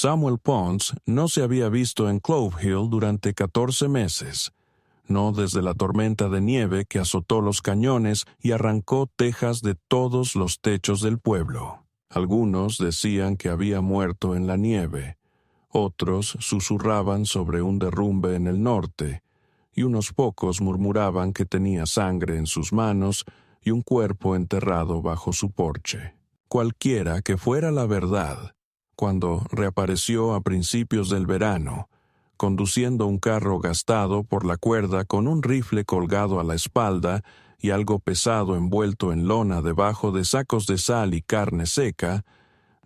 Samuel Pons no se había visto en Clove Hill durante 14 meses, no desde la tormenta de nieve que azotó los cañones y arrancó tejas de todos los techos del pueblo. Algunos decían que había muerto en la nieve, otros susurraban sobre un derrumbe en el norte, y unos pocos murmuraban que tenía sangre en sus manos y un cuerpo enterrado bajo su porche. Cualquiera que fuera la verdad, cuando reapareció a principios del verano, conduciendo un carro gastado por la cuerda con un rifle colgado a la espalda y algo pesado envuelto en lona debajo de sacos de sal y carne seca,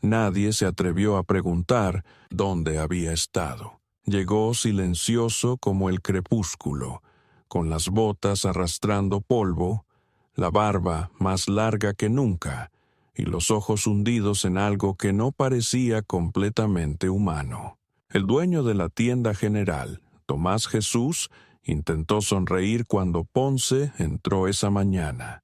nadie se atrevió a preguntar dónde había estado. Llegó silencioso como el crepúsculo, con las botas arrastrando polvo, la barba más larga que nunca, y los ojos hundidos en algo que no parecía completamente humano. El dueño de la tienda general, Tomás Jesús, intentó sonreír cuando Ponce entró esa mañana.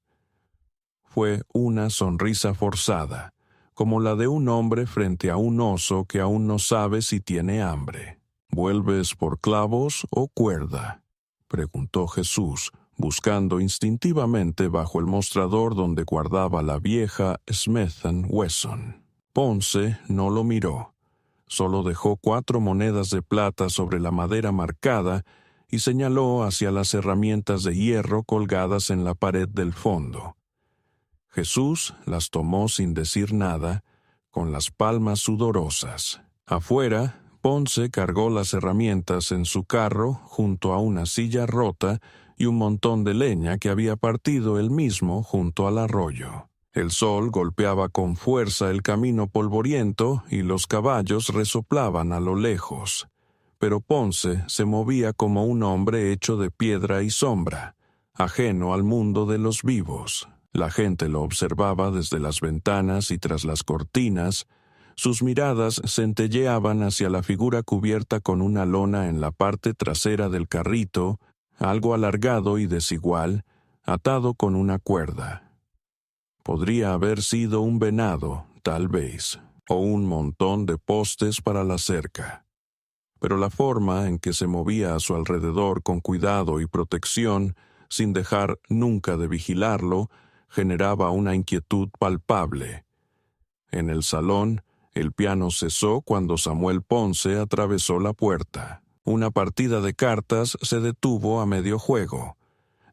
Fue una sonrisa forzada, como la de un hombre frente a un oso que aún no sabe si tiene hambre. ¿Vuelves por clavos o cuerda?, preguntó Jesús, buscando instintivamente bajo el mostrador donde guardaba la vieja Smith & Wesson. Ponce no lo miró. Solo dejó 4 monedas de plata sobre la madera marcada y señaló hacia las herramientas de hierro colgadas en la pared del fondo. Jesús las tomó sin decir nada, con las palmas sudorosas. Afuera, Ponce cargó las herramientas en su carro junto a una silla rota y un montón de leña que había partido él mismo junto al arroyo. El sol golpeaba con fuerza el camino polvoriento y los caballos resoplaban a lo lejos. Pero Ponce se movía como un hombre hecho de piedra y sombra, ajeno al mundo de los vivos. La gente lo observaba desde las ventanas y tras las cortinas. Sus miradas centelleaban hacia la figura cubierta con una lona en la parte trasera del carrito, algo alargado y desigual, atado con una cuerda. Podría haber sido un venado, tal vez, o un montón de postes para la cerca. Pero la forma en que se movía a su alrededor con cuidado y protección, sin dejar nunca de vigilarlo, generaba una inquietud palpable. En el salón, el piano cesó cuando Samuel Ponce atravesó la puerta. Una partida de cartas se detuvo a medio juego.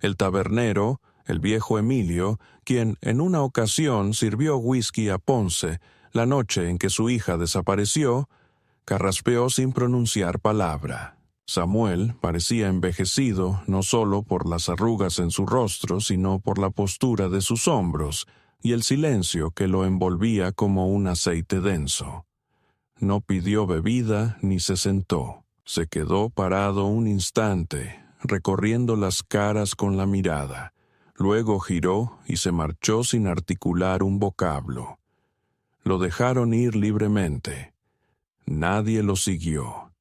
El tabernero, el viejo Emilio, quien en una ocasión sirvió whisky a Ponce la noche en que su hija desapareció, carraspeó sin pronunciar palabra. Samuel parecía envejecido no solo por las arrugas en su rostro, sino por la postura de sus hombros y el silencio que lo envolvía como un aceite denso. No pidió bebida ni se sentó. Se quedó parado un instante, recorriendo las caras con la mirada. Luego giró y se marchó sin articular un vocablo. Lo dejaron ir libremente. Nadie lo siguió.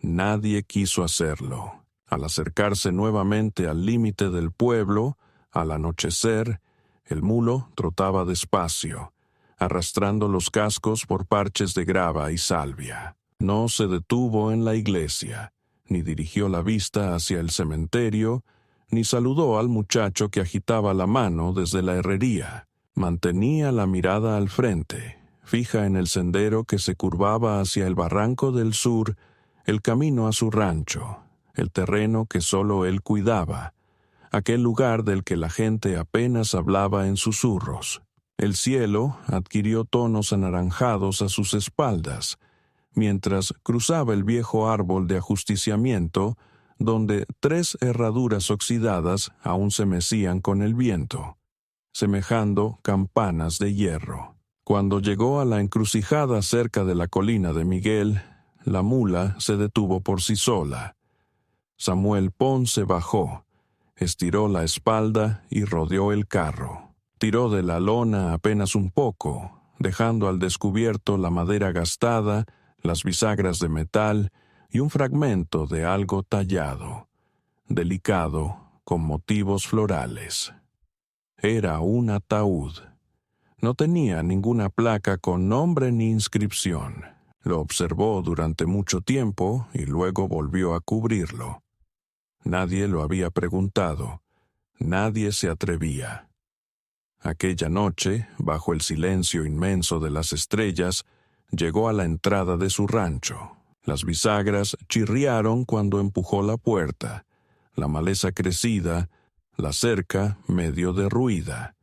Nadie quiso hacerlo. Al acercarse nuevamente al límite del pueblo, al anochecer, el mulo trotaba despacio, arrastrando los cascos por parches de grava y salvia. No se detuvo en la iglesia, ni dirigió la vista hacia el cementerio, ni saludó al muchacho que agitaba la mano desde la herrería. Mantenía la mirada al frente, fija en el sendero que se curvaba hacia el barranco del sur, el camino a su rancho, el terreno que solo él cuidaba, aquel lugar del que la gente apenas hablaba en susurros. El cielo adquirió tonos anaranjados a sus espaldas, mientras cruzaba el viejo árbol de ajusticiamiento, donde 3 herraduras oxidadas aún se mecían con el viento, semejando campanas de hierro. Cuando llegó a la encrucijada cerca de la colina de Miguel, la mula se detuvo por sí sola. Samuel Ponce bajó, estiró la espalda y rodeó el carro. Tiró de la lona apenas un poco, dejando al descubierto la madera gastada, las bisagras de metal y un fragmento de algo tallado, delicado, con motivos florales. Era un ataúd. No tenía ninguna placa con nombre ni inscripción. Lo observó durante mucho tiempo y luego volvió a cubrirlo. Nadie lo había preguntado. Nadie se atrevía. Aquella noche, bajo el silencio inmenso de las estrellas, llegó a la entrada de su rancho. Las bisagras chirriaron cuando empujó la puerta, la maleza crecida, la cerca medio derruida.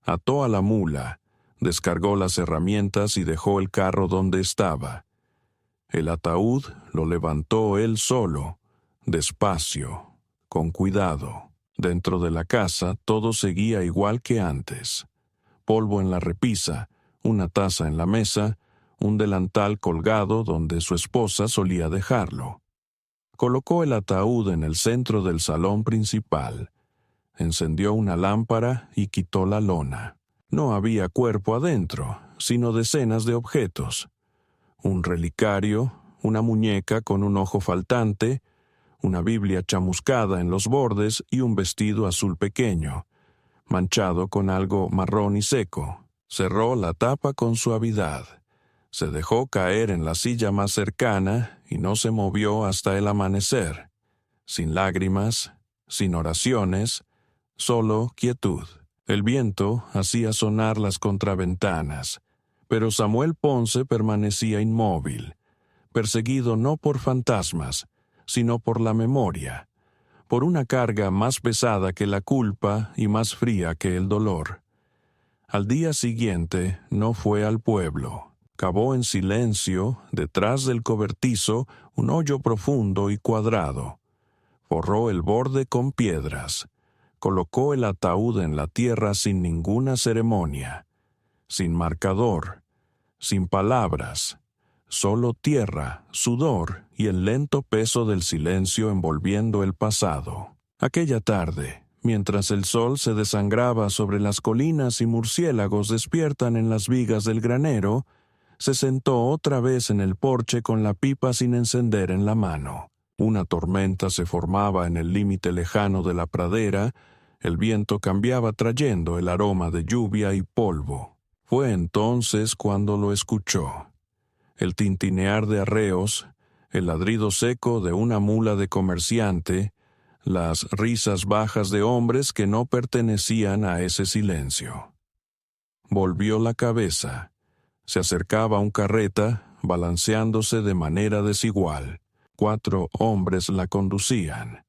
Ató a la mula, descargó las herramientas y dejó el carro donde estaba. El ataúd lo levantó él solo, despacio, con cuidado. Dentro de la casa todo seguía igual que antes. Polvo en la repisa, una taza en la mesa, un delantal colgado donde su esposa solía dejarlo. Colocó el ataúd en el centro del salón principal. Encendió una lámpara y quitó la lona. No había cuerpo adentro, sino decenas de objetos. Un relicario, una muñeca con un ojo faltante, una Biblia chamuscada en los bordes y un vestido azul pequeño, manchado con algo marrón y seco. Cerró la tapa con suavidad. Se dejó caer en la silla más cercana y no se movió hasta el amanecer. Sin lágrimas, sin oraciones, solo quietud. El viento hacía sonar las contraventanas, pero Samuel Ponce permanecía inmóvil, perseguido no por fantasmas, sino por la memoria, por una carga más pesada que la culpa y más fría que el dolor. Al día siguiente no fue al pueblo. Cavó en silencio, detrás del cobertizo, un hoyo profundo y cuadrado. Forró el borde con piedras. Colocó el ataúd en la tierra sin ninguna ceremonia, sin marcador, sin palabras, solo tierra, sudor y el lento peso del silencio envolviendo el pasado. Aquella tarde, mientras el sol se desangraba sobre las colinas y murciélagos despiertan en las vigas del granero, se sentó otra vez en el porche con la pipa sin encender en la mano. Una tormenta se formaba en el límite lejano de la pradera, el viento cambiaba trayendo el aroma de lluvia y polvo. Fue entonces cuando lo escuchó. El tintinear de arreos, el ladrido seco de una mula de comerciante, las risas bajas de hombres que no pertenecían a ese silencio. Volvió la cabeza. Se acercaba un carreta, balanceándose de manera desigual. 4 hombres la conducían.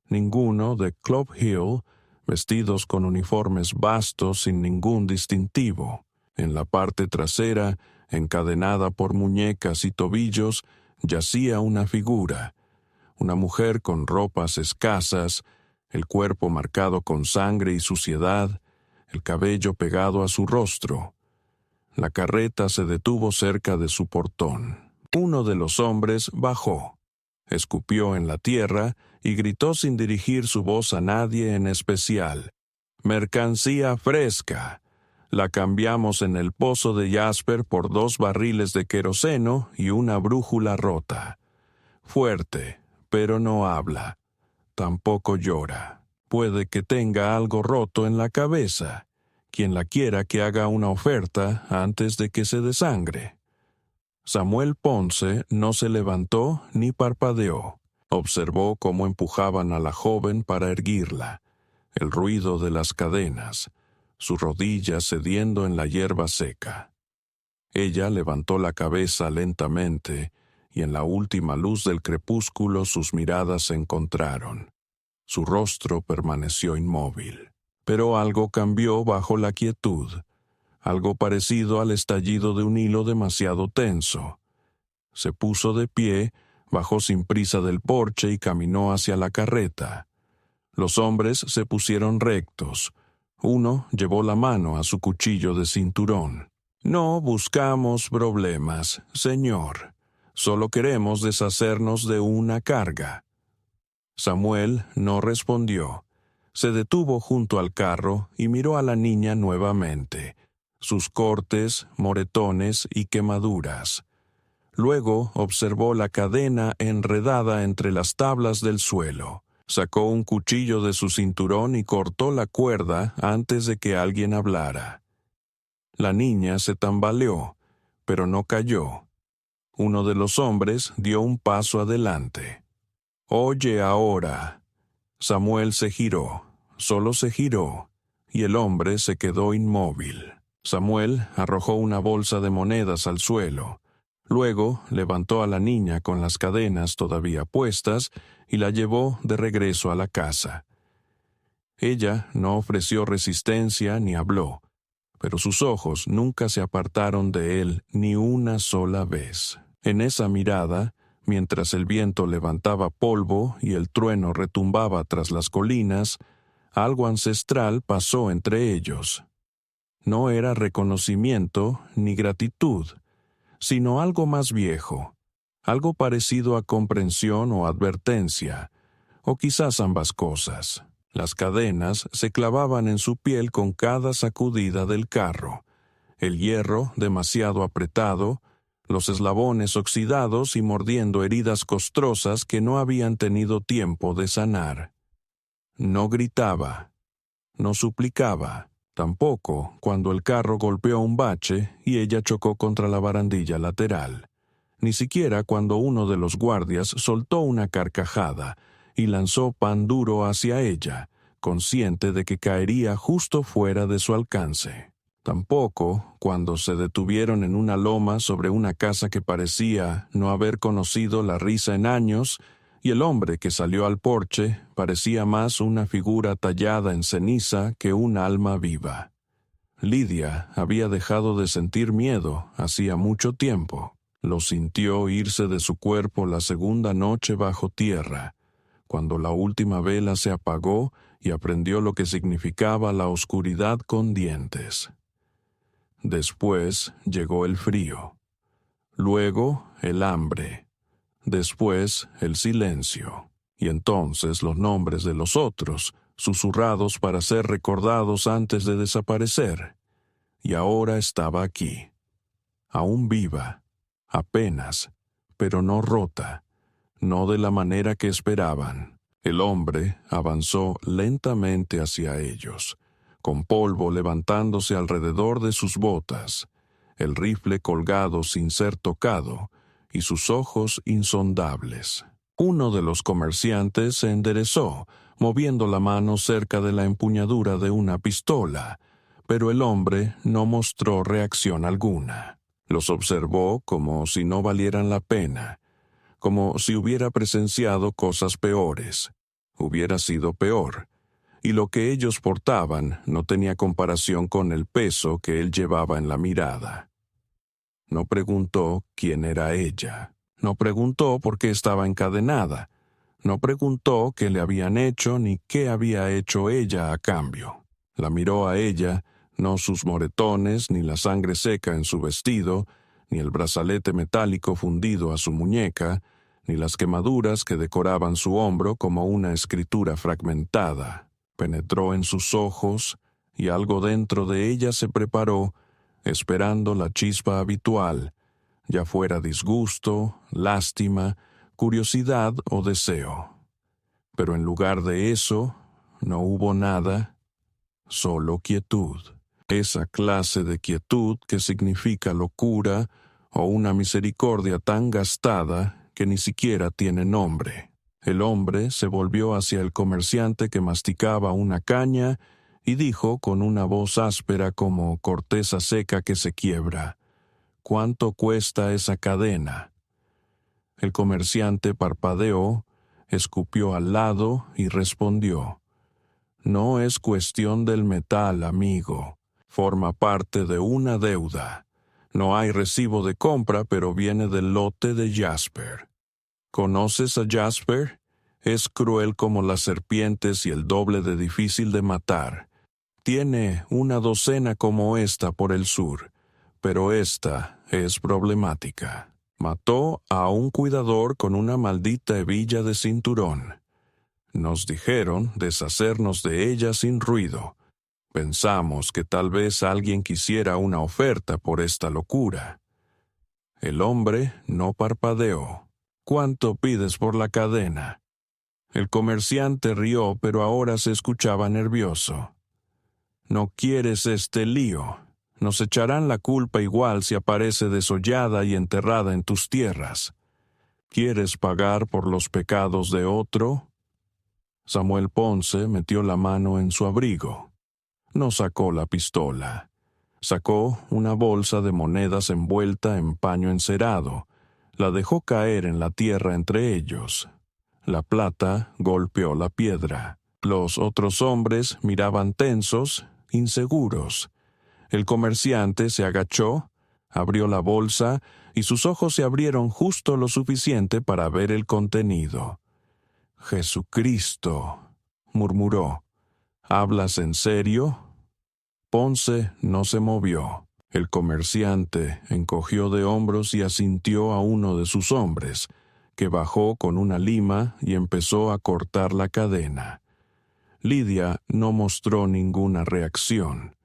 Ninguno de Club Hill, vestidos con uniformes vastos sin ningún distintivo. En la parte trasera, encadenada por muñecas y tobillos, yacía una figura, una mujer con ropas escasas, el cuerpo marcado con sangre y suciedad, el cabello pegado a su rostro. La carreta se detuvo cerca de su portón. Uno de los hombres bajó, escupió en la tierra y gritó sin dirigir su voz a nadie en especial: «¡Mercancía fresca! La cambiamos en el pozo de Jasper por 2 barriles de queroseno y una brújula rota. Fuerte, pero no habla. Tampoco llora. Puede que tenga algo roto en la cabeza. Quien la quiera que haga una oferta antes de que se desangre». Samuel Ponce no se levantó ni parpadeó. Observó cómo empujaban a la joven para erguirla, el ruido de las cadenas, su rodilla cediendo en la hierba seca. Ella levantó la cabeza lentamente y en la última luz del crepúsculo sus miradas se encontraron. Su rostro permaneció inmóvil. Pero algo cambió bajo la quietud, algo parecido al estallido de un hilo demasiado tenso. Se puso de pie, bajó sin prisa del porche y caminó hacia la carreta. Los hombres se pusieron rectos. Uno llevó la mano a su cuchillo de cinturón. «No buscamos problemas, señor. Solo queremos deshacernos de una carga». Samuel no respondió. Se detuvo junto al carro y miró a la niña nuevamente, sus cortes, moretones y quemaduras. Luego observó la cadena enredada entre las tablas del suelo. Sacó un cuchillo de su cinturón y cortó la cuerda antes de que alguien hablara. La niña se tambaleó, pero no cayó. Uno de los hombres dio un paso adelante. «Oye ahora». Samuel se giró, solo se giró, y el hombre se quedó inmóvil. Samuel arrojó una bolsa de monedas al suelo. Luego levantó a la niña con las cadenas todavía puestas y la llevó de regreso a la casa. Ella no ofreció resistencia ni habló, pero sus ojos nunca se apartaron de él ni una sola vez. En esa mirada, mientras el viento levantaba polvo y el trueno retumbaba tras las colinas, algo ancestral pasó entre ellos. No era reconocimiento ni gratitud, sino algo más viejo, algo parecido a comprensión o advertencia, o quizás ambas cosas. Las cadenas se clavaban en su piel con cada sacudida del carro, el hierro demasiado apretado, los eslabones oxidados y mordiendo heridas costrosas que no habían tenido tiempo de sanar. No gritaba, no suplicaba, tampoco cuando el carro golpeó un bache y ella chocó contra la barandilla lateral, ni siquiera cuando uno de los guardias soltó una carcajada y lanzó pan duro hacia ella, consciente de que caería justo fuera de su alcance. Tampoco cuando se detuvieron en una loma sobre una casa que parecía no haber conocido la risa en años, y el hombre que salió al porche parecía más una figura tallada en ceniza que un alma viva. Lidia había dejado de sentir miedo hacía mucho tiempo. Lo sintió irse de su cuerpo la segunda noche bajo tierra, cuando la última vela se apagó y aprendió lo que significaba la oscuridad con dientes. Después llegó el frío. Luego el hambre. Después el silencio. Y entonces los nombres de los otros, susurrados para ser recordados antes de desaparecer. Y ahora estaba aquí. Aún viva. Apenas. Pero no rota. No de la manera que esperaban. El hombre avanzó lentamente hacia ellos, con polvo levantándose alrededor de sus botas, el rifle colgado sin ser tocado, y sus ojos insondables. Uno de los comerciantes se enderezó, moviendo la mano cerca de la empuñadura de una pistola, pero el hombre no mostró reacción alguna. Los observó como si no valieran la pena, como si hubiera presenciado cosas peores. Hubiera sido peor, y lo que ellos portaban no tenía comparación con el peso que él llevaba en la mirada. No preguntó quién era ella. No preguntó por qué estaba encadenada. No preguntó qué le habían hecho ni qué había hecho ella a cambio. La miró a ella, no sus moretones, ni la sangre seca en su vestido, ni el brazalete metálico fundido a su muñeca, ni las quemaduras que decoraban su hombro como una escritura fragmentada. Penetró en sus ojos, y algo dentro de ella se preparó, esperando la chispa habitual, ya fuera disgusto, lástima, curiosidad o deseo. Pero en lugar de eso, no hubo nada, solo quietud. Esa clase de quietud que significa locura o una misericordia tan gastada que ni siquiera tiene nombre. El hombre se volvió hacia el comerciante que masticaba una caña y dijo con una voz áspera como corteza seca que se quiebra: «¿Cuánto cuesta esa cadena?». El comerciante parpadeó, escupió al lado y respondió: «No es cuestión del metal, amigo. Forma parte de una deuda. No hay recibo de compra, pero viene del lote de Jasper». ¿Conoces a Jasper? Es cruel como las serpientes y el doble de difícil de matar. Tiene una docena como esta por el sur, pero esta es problemática. Mató a un cuidador con una maldita hebilla de cinturón. Nos dijeron deshacernos de ella sin ruido. Pensamos que tal vez alguien quisiera una oferta por esta locura. El hombre no parpadeó. «¿Cuánto pides por la cadena?». El comerciante rió, pero ahora se escuchaba nervioso. «¿No quieres este lío? Nos echarán la culpa igual si aparece desollada y enterrada en tus tierras. ¿Quieres pagar por los pecados de otro? Samuel Ponce metió la mano en su abrigo. No sacó la pistola. Sacó una bolsa de monedas envuelta en paño encerado. La dejó caer en la tierra entre ellos. La plata golpeó la piedra. Los otros hombres miraban tensos, inseguros. El comerciante se agachó, abrió la bolsa y sus ojos se abrieron justo lo suficiente para ver el contenido. «Jesucristo», murmuró. «¿Hablas en serio?» Ponce no se movió. El comerciante encogió de hombros y asintió a uno de sus hombres, que bajó con una lima y empezó a cortar la cadena. Lidia no mostró ninguna reacción,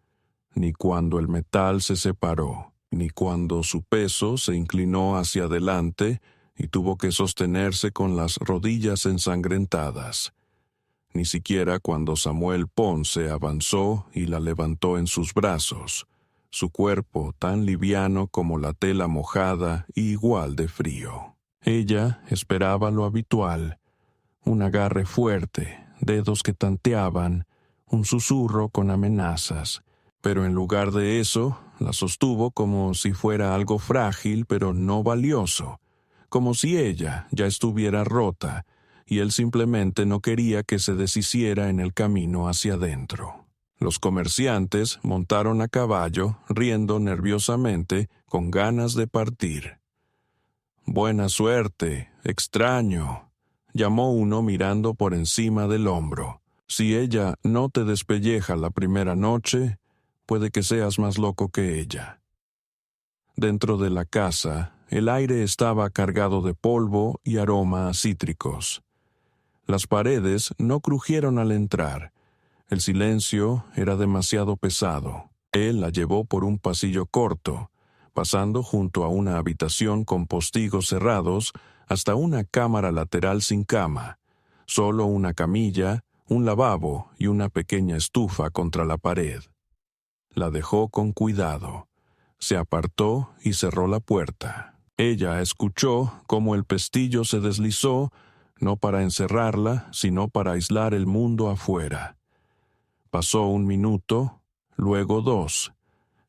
ni cuando el metal se separó, ni cuando su peso se inclinó hacia adelante y tuvo que sostenerse con las rodillas ensangrentadas, ni siquiera cuando Samuel Ponce avanzó y la levantó en sus brazos, su cuerpo tan liviano como la tela mojada y igual de frío. Ella esperaba lo habitual, un agarre fuerte, dedos que tanteaban, un susurro con amenazas, pero en lugar de eso, la sostuvo como si fuera algo frágil pero no valioso, como si ella ya estuviera rota, y él simplemente no quería que se deshiciera en el camino hacia adentro. Los comerciantes montaron a caballo, riendo nerviosamente, con ganas de partir. «Buena suerte, extraño», llamó uno mirando por encima del hombro. «Si ella no te despelleja la primera noche, puede que seas más loco que ella». Dentro de la casa, el aire estaba cargado de polvo y aroma a cítricos. Las paredes no crujieron al entrar. El silencio era demasiado pesado. Él la llevó por un pasillo corto, pasando junto a una habitación con postigos cerrados hasta una cámara lateral sin cama, solo una camilla, un lavabo y una pequeña estufa contra la pared. La dejó con cuidado. Se apartó y cerró la puerta. Ella escuchó cómo el pestillo se deslizó, no para encerrarla, sino para aislar el mundo afuera. Pasó 1 minuto, luego 2.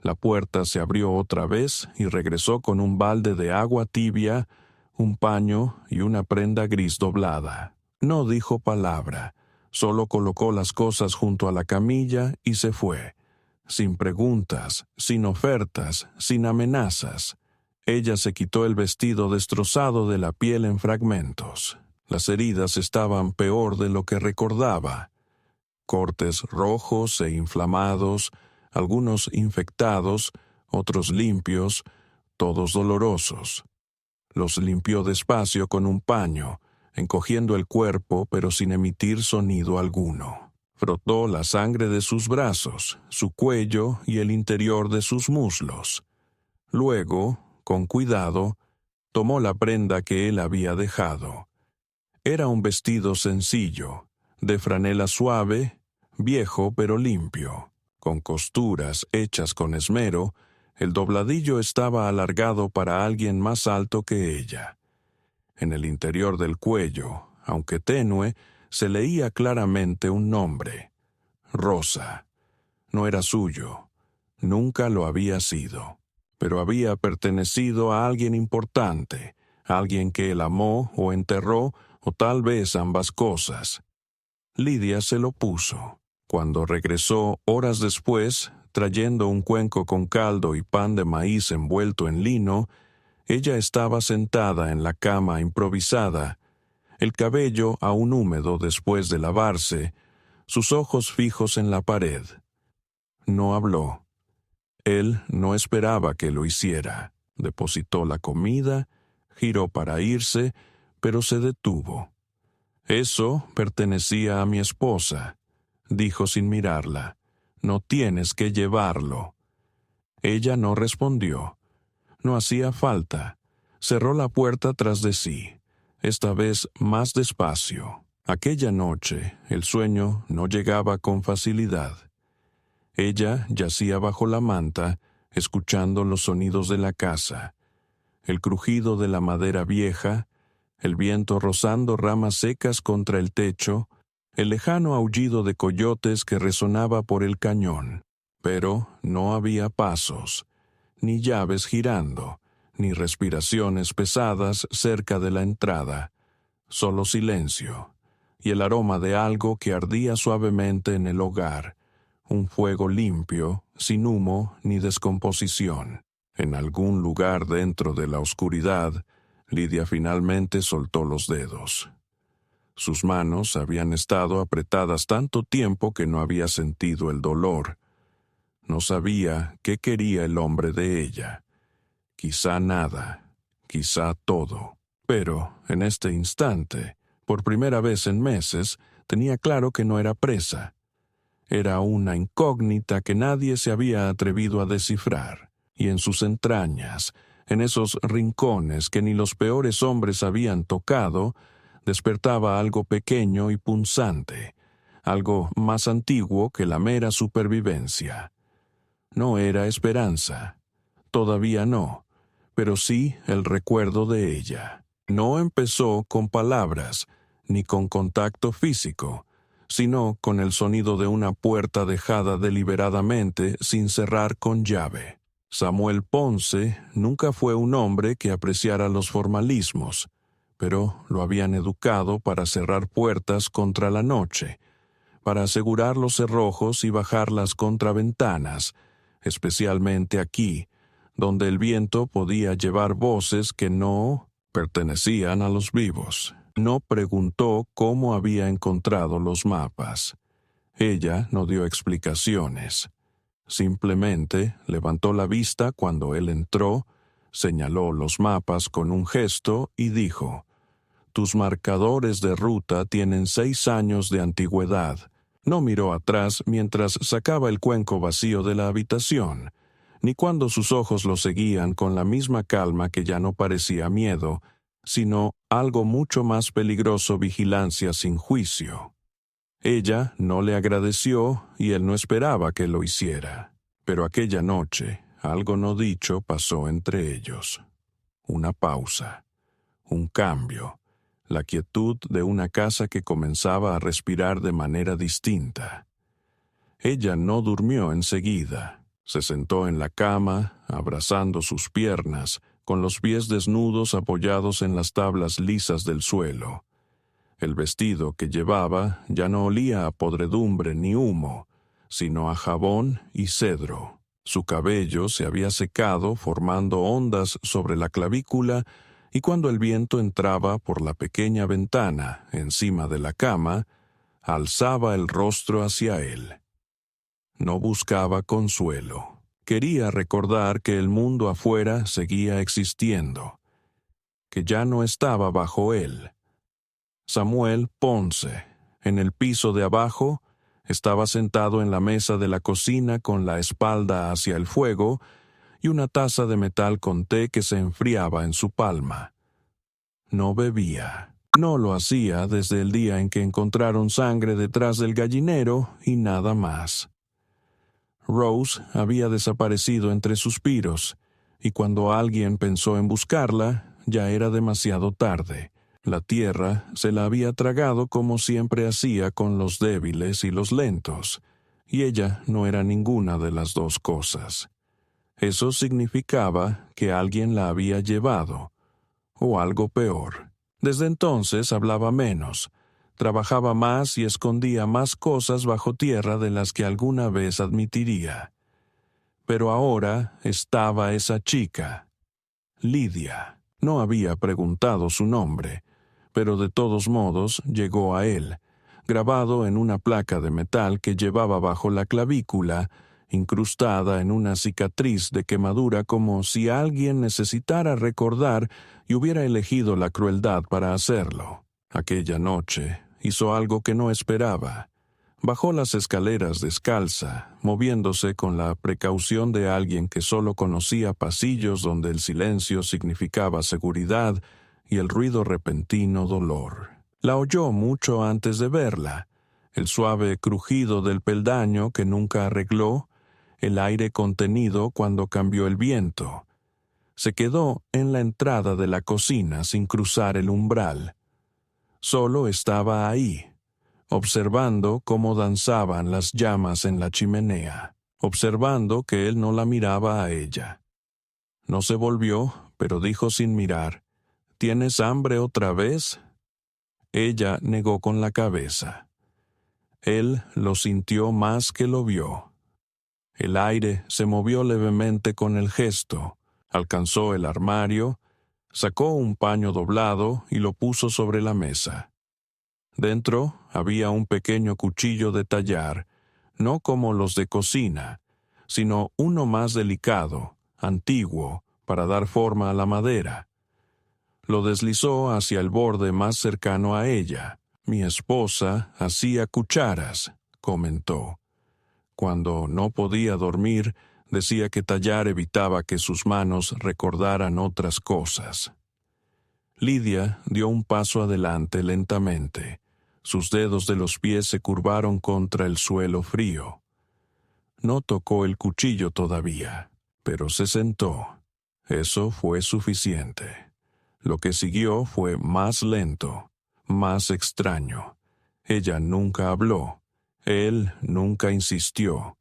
La puerta se abrió otra vez y regresó con un balde de agua tibia, un paño y una prenda gris doblada. No dijo palabra, solo colocó las cosas junto a la camilla y se fue, sin preguntas, sin ofertas, sin amenazas. Ella se quitó el vestido destrozado de la piel en fragmentos. Las heridas estaban peor de lo que recordaba. Cortes rojos e inflamados, algunos infectados, otros limpios, todos dolorosos. Los limpió despacio con un paño, encogiendo el cuerpo pero sin emitir sonido alguno. Frotó la sangre de sus brazos, su cuello y el interior de sus muslos. Luego, con cuidado, tomó la prenda que él había dejado. Era un vestido sencillo, de franela suave, viejo pero limpio. Con costuras hechas con esmero, el dobladillo estaba alargado para alguien más alto que ella. En el interior del cuello, aunque tenue, se leía claramente un nombre: Rosa. No era suyo, nunca lo había sido, pero había pertenecido a alguien importante, alguien que él amó o enterró, o tal vez ambas cosas. Lidia se lo puso. Cuando regresó horas después, trayendo un cuenco con caldo y pan de maíz envuelto en lino, ella estaba sentada en la cama improvisada, el cabello aún húmedo después de lavarse, sus ojos fijos en la pared. No habló. Él no esperaba que lo hiciera. Depositó la comida, giró para irse, pero se detuvo. «Eso pertenecía a mi esposa», dijo sin mirarla. «No tienes que llevarlo». Ella no respondió. No hacía falta. Cerró la puerta tras de sí, esta vez más despacio. Aquella noche el sueño no llegaba con facilidad. Ella yacía bajo la manta, escuchando los sonidos de la casa, el crujido de la madera vieja, el viento rozando ramas secas contra el techo, el lejano aullido de coyotes que resonaba por el cañón. Pero no había pasos, ni llaves girando, ni respiraciones pesadas cerca de la entrada, solo silencio, y el aroma de algo que ardía suavemente en el hogar, un fuego limpio, sin humo ni descomposición. En algún lugar dentro de la oscuridad, Lidia finalmente soltó los dedos. Sus manos habían estado apretadas tanto tiempo que no había sentido el dolor. No sabía qué quería el hombre de ella. Quizá nada, quizá todo. Pero, en este instante, por primera vez en meses, tenía claro que no era presa. Era una incógnita que nadie se había atrevido a descifrar, y en sus entrañas, en esos rincones que ni los peores hombres habían tocado, despertaba algo pequeño y punzante, algo más antiguo que la mera supervivencia. No era esperanza, todavía no, pero sí el recuerdo de ella. No empezó con palabras, ni con contacto físico, sino con el sonido de una puerta dejada deliberadamente sin cerrar con llave. Samuel Ponce nunca fue un hombre que apreciara los formalismos, pero lo habían educado para cerrar puertas contra la noche, para asegurar los cerrojos y bajar las contraventanas, especialmente aquí, donde el viento podía llevar voces que no pertenecían a los vivos. No preguntó cómo había encontrado los mapas. Ella no dio explicaciones. Simplemente levantó la vista cuando él entró, señaló los mapas con un gesto y dijo: «Tus marcadores de ruta tienen 6 años de antigüedad». No miró atrás mientras sacaba el cuenco vacío de la habitación, ni cuando sus ojos lo seguían con la misma calma que ya no parecía miedo, sino algo mucho más peligroso: vigilancia sin juicio. Ella no le agradeció y él no esperaba que lo hiciera. Pero aquella noche, algo no dicho pasó entre ellos. Una pausa, un cambio, la quietud de una casa que comenzaba a respirar de manera distinta. Ella no durmió enseguida. Se sentó en la cama, abrazando sus piernas, con los pies desnudos apoyados en las tablas lisas del suelo. El vestido que llevaba ya no olía a podredumbre ni humo, sino a jabón y cedro. Su cabello se había secado formando ondas sobre la clavícula, y cuando el viento entraba por la pequeña ventana encima de la cama, alzaba el rostro hacia él. No buscaba consuelo. Quería recordar que el mundo afuera seguía existiendo, que ya no estaba bajo él. Samuel Ponce, en el piso de abajo, estaba sentado en la mesa de la cocina con la espalda hacia el fuego y una taza de metal con té que se enfriaba en su palma. No bebía. No lo hacía desde el día en que encontraron sangre detrás del gallinero y nada más. Rose había desaparecido entre suspiros, y cuando alguien pensó en buscarla, ya era demasiado tarde. La tierra se la había tragado como siempre hacía con los débiles y los lentos, y ella no era ninguna de las dos cosas. Eso significaba que alguien la había llevado, o algo peor. Desde entonces hablaba menos, trabajaba más y escondía más cosas bajo tierra de las que alguna vez admitiría. Pero ahora estaba esa chica, Lidia. No había preguntado su nombre, pero de todos modos llegó a él, grabado en una placa de metal que llevaba bajo la clavícula, incrustada en una cicatriz de quemadura, como si alguien necesitara recordar y hubiera elegido la crueldad para hacerlo. Aquella noche hizo algo que no esperaba. Bajó las escaleras descalza, moviéndose con la precaución de alguien que solo conocía pasillos donde el silencio significaba seguridad y el ruido repentino dolor. La oyó mucho antes de verla, el suave crujido del peldaño que nunca arregló, el aire contenido cuando cambió el viento. Se quedó en la entrada de la cocina sin cruzar el umbral. Solo estaba ahí, observando cómo danzaban las llamas en la chimenea, observando que él no la miraba a ella. No se volvió, pero dijo sin mirar, ¿tienes hambre otra vez? Ella negó con la cabeza. Él lo sintió más que lo vio. El aire se movió levemente con el gesto, alcanzó el armario, sacó un paño doblado y lo puso sobre la mesa. Dentro había un pequeño cuchillo de tallar, no como los de cocina, sino uno más delicado, antiguo, para dar forma a la madera. Lo deslizó hacia el borde más cercano a ella. Mi esposa hacía cucharas, comentó. Cuando no podía dormir, decía que tallar evitaba que sus manos recordaran otras cosas. Lidia dio un paso adelante lentamente. Sus dedos de los pies se curvaron contra el suelo frío. No tocó el cuchillo todavía, pero se sentó. Eso fue suficiente. Lo que siguió fue más lento, más extraño. Ella nunca habló. Él nunca insistió.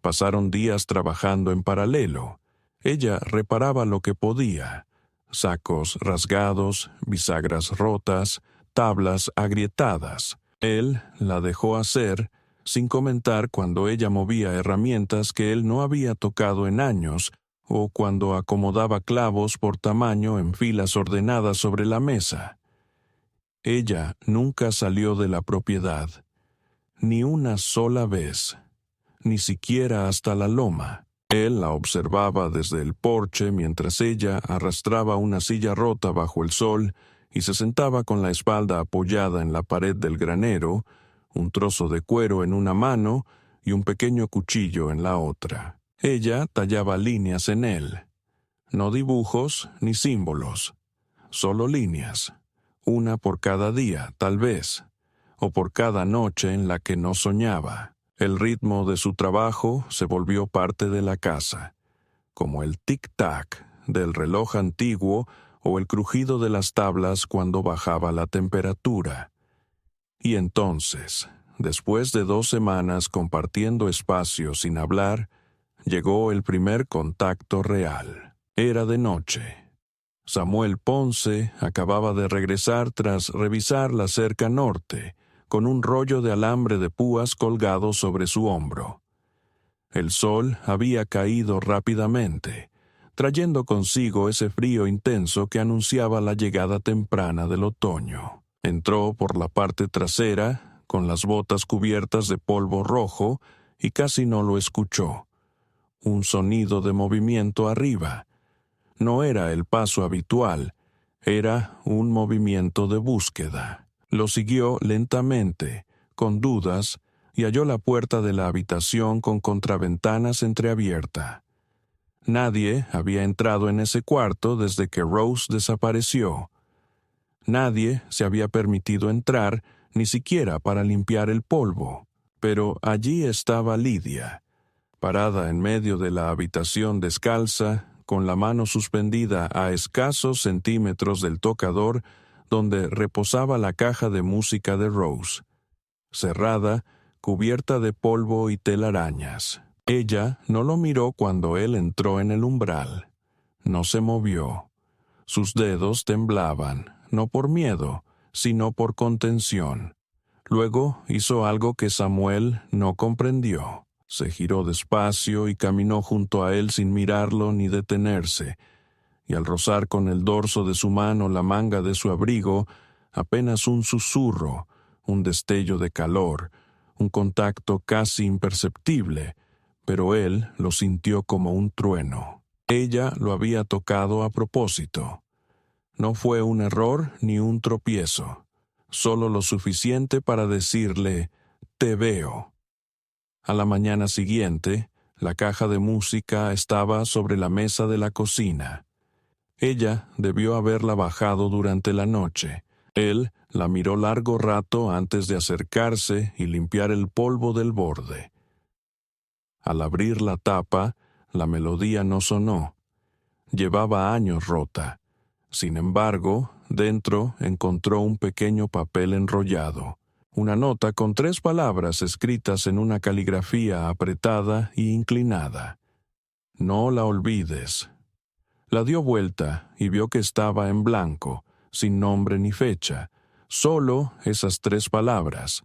Pasaron días trabajando en paralelo. Ella reparaba lo que podía: sacos rasgados, bisagras rotas, tablas agrietadas. Él la dejó hacer, sin comentar cuando ella movía herramientas que él no había tocado en años, o cuando acomodaba clavos por tamaño en filas ordenadas sobre la mesa. Ella nunca salió de la propiedad, ni una sola vez, ni siquiera hasta la loma. Él la observaba desde el porche mientras ella arrastraba una silla rota bajo el sol y se sentaba con la espalda apoyada en la pared del granero, un trozo de cuero en una mano y un pequeño cuchillo en la otra. Ella tallaba líneas en él. No dibujos ni símbolos, solo líneas, una por cada día, tal vez, o por cada noche en la que no soñaba. El ritmo de su trabajo se volvió parte de la casa, como el tic-tac del reloj antiguo o el crujido de las tablas cuando bajaba la temperatura. Y entonces, después de 2 semanas compartiendo espacio sin hablar, llegó el primer contacto real. Era de noche. Samuel Ponce acababa de regresar tras revisar la cerca norte, con un rollo de alambre de púas colgado sobre su hombro. El sol había caído rápidamente, trayendo consigo ese frío intenso que anunciaba la llegada temprana del otoño. Entró por la parte trasera, con las botas cubiertas de polvo rojo, y casi no lo escuchó. Un sonido de movimiento arriba. No era el paso habitual, era un movimiento de búsqueda. Lo siguió lentamente, con dudas, y halló la puerta de la habitación con contraventanas entreabierta. Nadie había entrado en ese cuarto desde que Rose desapareció. Nadie se había permitido entrar, ni siquiera para limpiar el polvo. Pero allí estaba Lidia, parada en medio de la habitación descalza, con la mano suspendida a escasos centímetros del tocador donde reposaba la caja de música de Rose, cerrada, cubierta de polvo y telarañas. Ella no lo miró cuando él entró en el umbral. No se movió. Sus dedos temblaban, no por miedo, sino por contención. Luego hizo algo que Samuel no comprendió. Se giró despacio y caminó junto a él sin mirarlo ni detenerse, y al rozar con el dorso de su mano la manga de su abrigo, apenas un susurro, un destello de calor, un contacto casi imperceptible, pero él lo sintió como un trueno. Ella lo había tocado a propósito. No fue un error ni un tropiezo, solo lo suficiente para decirle, «Te veo». A la mañana siguiente, la caja de música estaba sobre la mesa de la cocina. Ella debió haberla bajado durante la noche. Él la miró largo rato antes de acercarse y limpiar el polvo del borde. Al abrir la tapa, la melodía no sonó. Llevaba años rota. Sin embargo, dentro encontró un pequeño papel enrollado, una nota con 3 palabras escritas en una caligrafía apretada y inclinada. No la olvides. La dio vuelta y vio que estaba en blanco, sin nombre ni fecha, solo esas 3 palabras.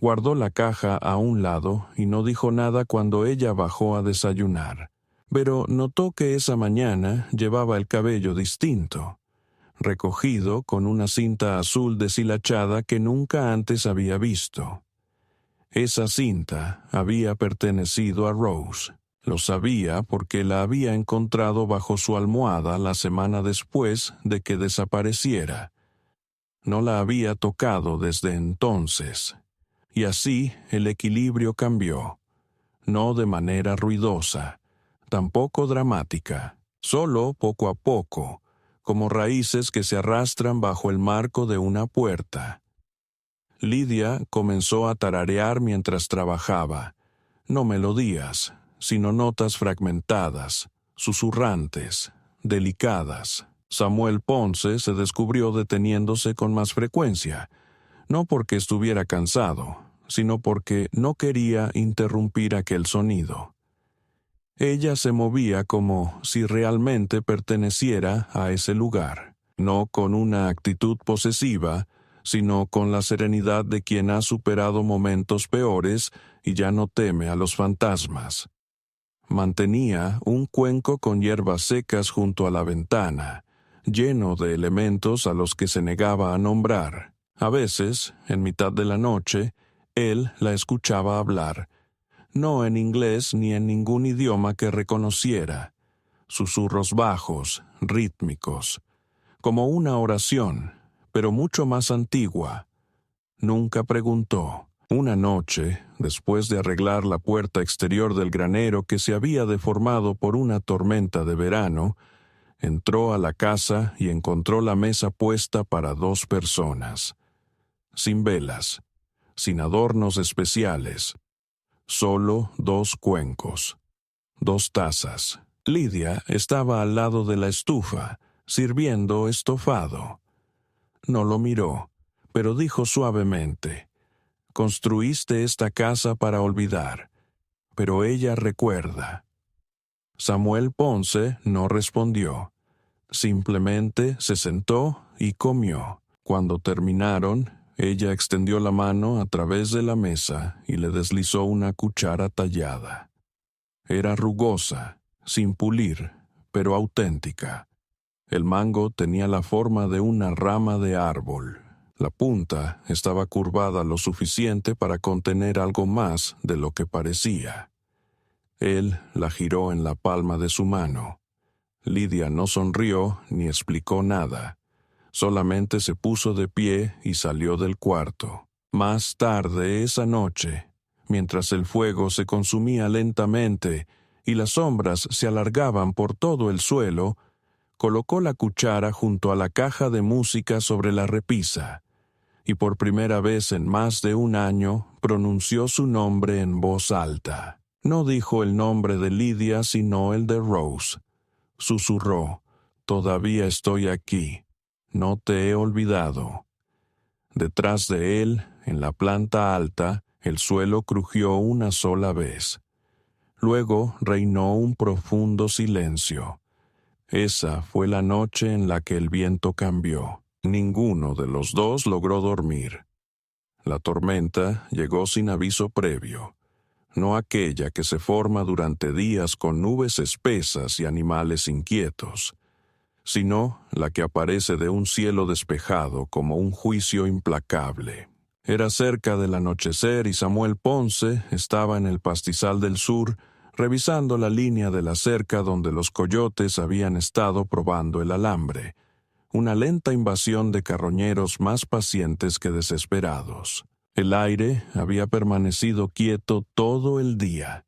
Guardó la caja a un lado y no dijo nada cuando ella bajó a desayunar. Pero notó que esa mañana llevaba el cabello distinto, recogido con una cinta azul deshilachada que nunca antes había visto. Esa cinta había pertenecido a Rose. Lo sabía porque la había encontrado bajo su almohada la semana después de que desapareciera. No la había tocado desde entonces. Y así el equilibrio cambió. No de manera ruidosa, tampoco dramática, solo poco a poco, como raíces que se arrastran bajo el marco de una puerta. Lidia comenzó a tararear mientras trabajaba, no melodías, sino notas fragmentadas, susurrantes, delicadas. Samuel Ponce se descubrió deteniéndose con más frecuencia, no porque estuviera cansado, sino porque no quería interrumpir aquel sonido. Ella se movía como si realmente perteneciera a ese lugar, no con una actitud posesiva, sino con la serenidad de quien ha superado momentos peores y ya no teme a los fantasmas. Mantenía un cuenco con hierbas secas junto a la ventana, lleno de elementos a los que se negaba a nombrar. A veces, en mitad de la noche, él la escuchaba hablar, no en inglés ni en ningún idioma que reconociera, susurros bajos, rítmicos, como una oración, pero mucho más antigua. Nunca preguntó. Una noche, después de arreglar la puerta exterior del granero que se había deformado por una tormenta de verano, entró a la casa y encontró la mesa puesta para 2 personas. Sin velas, sin adornos especiales, solo 2 cuencos, 2 tazas. Lidia estaba al lado de la estufa, sirviendo estofado. No lo miró, pero dijo suavemente: «Construiste esta casa para olvidar, pero ella recuerda». Samuel Ponce no respondió. Simplemente se sentó y comió. Cuando terminaron, ella extendió la mano a través de la mesa y le deslizó una cuchara tallada. Era rugosa, sin pulir, pero auténtica. El mango tenía la forma de una rama de árbol. La punta estaba curvada lo suficiente para contener algo más de lo que parecía. Él la giró en la palma de su mano. Lidia no sonrió ni explicó nada. Solamente se puso de pie y salió del cuarto. Más tarde esa noche, mientras el fuego se consumía lentamente y las sombras se alargaban por todo el suelo, colocó la cuchara junto a la caja de música sobre la repisa, y por primera vez en más de 1 año pronunció su nombre en voz alta. No dijo el nombre de Lidia sino el de Rose. Susurró: «Todavía estoy aquí. No te he olvidado». Detrás de él, en la planta alta, el suelo crujió una sola vez. Luego reinó un profundo silencio. Esa fue la noche en la que el viento cambió. Ninguno de los 2 logró dormir. La tormenta llegó sin aviso previo, no aquella que se forma durante días con nubes espesas y animales inquietos, sino la que aparece de un cielo despejado como un juicio implacable. Era cerca del anochecer y Samuel Ponce estaba en el pastizal del sur, revisando la línea de la cerca donde los coyotes habían estado probando el alambre, una lenta invasión de carroñeros más pacientes que desesperados. El aire había permanecido quieto todo el día,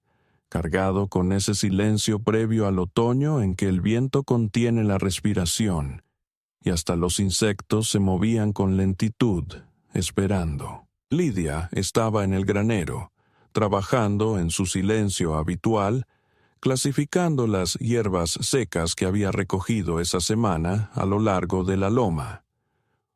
cargado con ese silencio previo al otoño en que el viento contiene la respiración, y hasta los insectos se movían con lentitud, esperando. Lidia estaba en el granero, trabajando en su silencio habitual, clasificando las hierbas secas que había recogido esa semana a lo largo de la loma.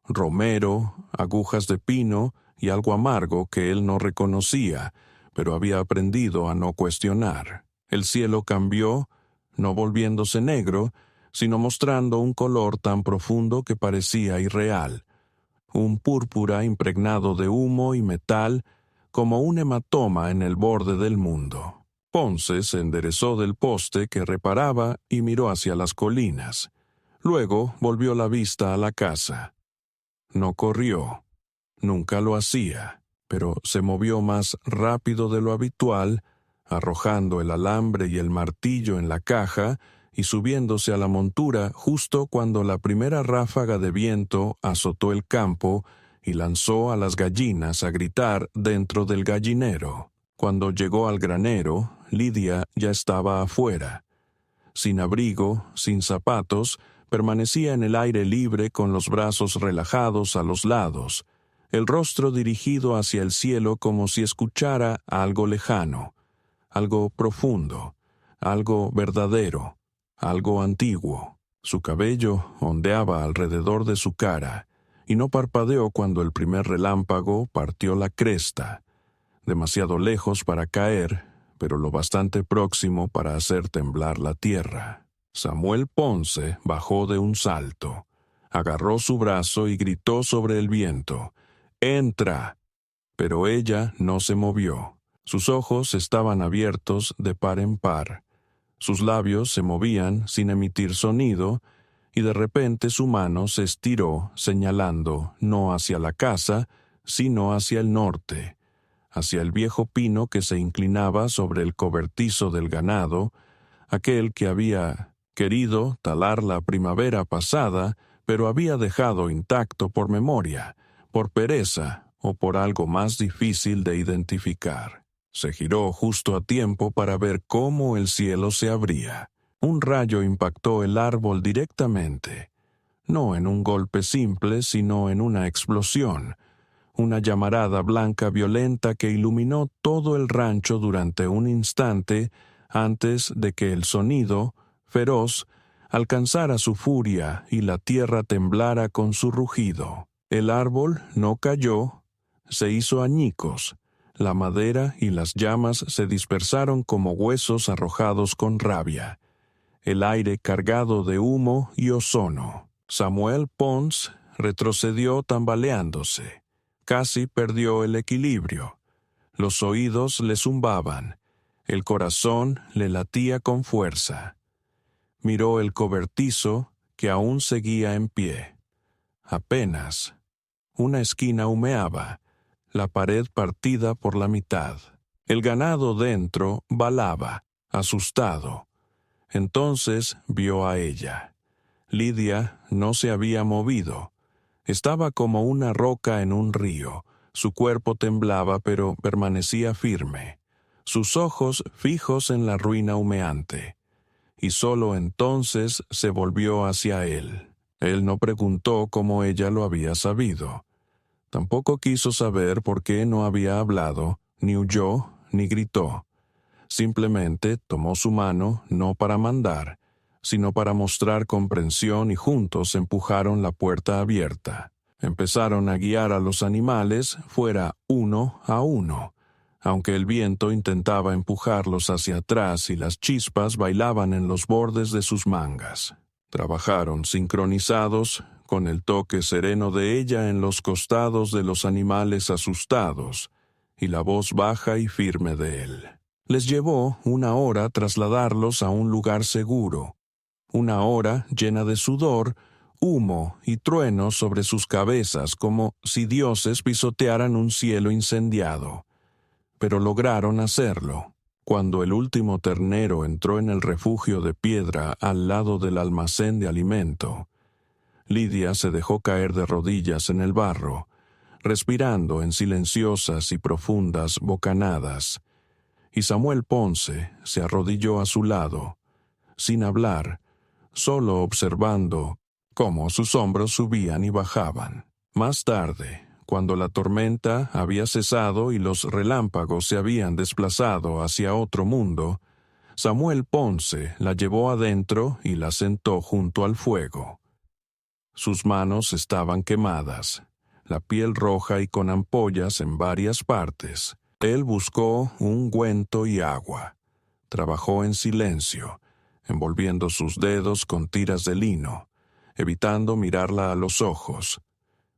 Romero, agujas de pino y algo amargo que él no reconocía, pero había aprendido a no cuestionar. El cielo cambió, no volviéndose negro, sino mostrando un color tan profundo que parecía irreal, un púrpura impregnado de humo y metal, como un hematoma en el borde del mundo. Ponce se enderezó del poste que reparaba y miró hacia las colinas. Luego volvió la vista a la casa. No corrió, nunca lo hacía, pero se movió más rápido de lo habitual, arrojando el alambre y el martillo en la caja y subiéndose a la montura justo cuando la primera ráfaga de viento azotó el campo y lanzó a las gallinas a gritar dentro del gallinero. Cuando llegó al granero, Lidia ya estaba afuera. Sin abrigo, sin zapatos, permanecía en el aire libre con los brazos relajados a los lados, el rostro dirigido hacia el cielo como si escuchara algo lejano, algo profundo, algo verdadero, algo antiguo. Su cabello ondeaba alrededor de su cara, y no parpadeó cuando el primer relámpago partió la cresta, demasiado lejos para caer, pero lo bastante próximo para hacer temblar la tierra. Samuel Ponce bajó de un salto, agarró su brazo y gritó sobre el viento, «¡Entra!». Pero ella no se movió. Sus ojos estaban abiertos de par en par. Sus labios se movían sin emitir sonido, y de repente su mano se estiró, señalando no hacia la casa, sino hacia el norte, hacia el viejo pino que se inclinaba sobre el cobertizo del ganado, aquel que había querido talar la primavera pasada, pero había dejado intacto por memoria, por pereza o por algo más difícil de identificar. Se giró justo a tiempo para ver cómo el cielo se abría. Un rayo impactó el árbol directamente, no en un golpe simple, sino en una explosión, una llamarada blanca violenta que iluminó todo el rancho durante un instante antes de que el sonido, feroz, alcanzara su furia y la tierra temblara con su rugido. El árbol no cayó, se hizo añicos. La madera y las llamas se dispersaron como huesos arrojados con rabia. El aire cargado de humo y ozono. Samuel Ponce retrocedió tambaleándose. Casi perdió el equilibrio. Los oídos le zumbaban. El corazón le latía con fuerza. Miró el cobertizo que aún seguía en pie. Apenas. Una esquina humeaba, la pared partida por la mitad. El ganado dentro balaba, asustado. Entonces vio a ella. Lidia no se había movido. Estaba como una roca en un río. Su cuerpo temblaba, pero permanecía firme. Sus ojos fijos en la ruina humeante. Y solo entonces se volvió hacia él. Él no preguntó cómo ella lo había sabido. Tampoco quiso saber por qué no había hablado, ni huyó, ni gritó. Simplemente tomó su mano no para mandar, sino para mostrar comprensión y juntos empujaron la puerta abierta. Empezaron a guiar a los animales fuera uno a uno, aunque el viento intentaba empujarlos hacia atrás y las chispas bailaban en los bordes de sus mangas. Trabajaron sincronizados, con el toque sereno de ella en los costados de los animales asustados, y la voz baja y firme de él. Les llevó 1 hora trasladarlos a un lugar seguro, 1 hora llena de sudor, humo y truenos sobre sus cabezas como si dioses pisotearan un cielo incendiado. Pero lograron hacerlo. Cuando el último ternero entró en el refugio de piedra al lado del almacén de alimento, Lidia se dejó caer de rodillas en el barro, respirando en silenciosas y profundas bocanadas, y Samuel Ponce se arrodilló a su lado, sin hablar, solo observando cómo sus hombros subían y bajaban. Más tarde, Cuando la tormenta había cesado y los relámpagos se habían desplazado hacia otro mundo, Samuel Ponce la llevó adentro y la sentó junto al fuego. Sus manos estaban quemadas, la piel roja y con ampollas en varias partes. Él buscó ungüento y agua. Trabajó en silencio, envolviendo sus dedos con tiras de lino, evitando mirarla a los ojos.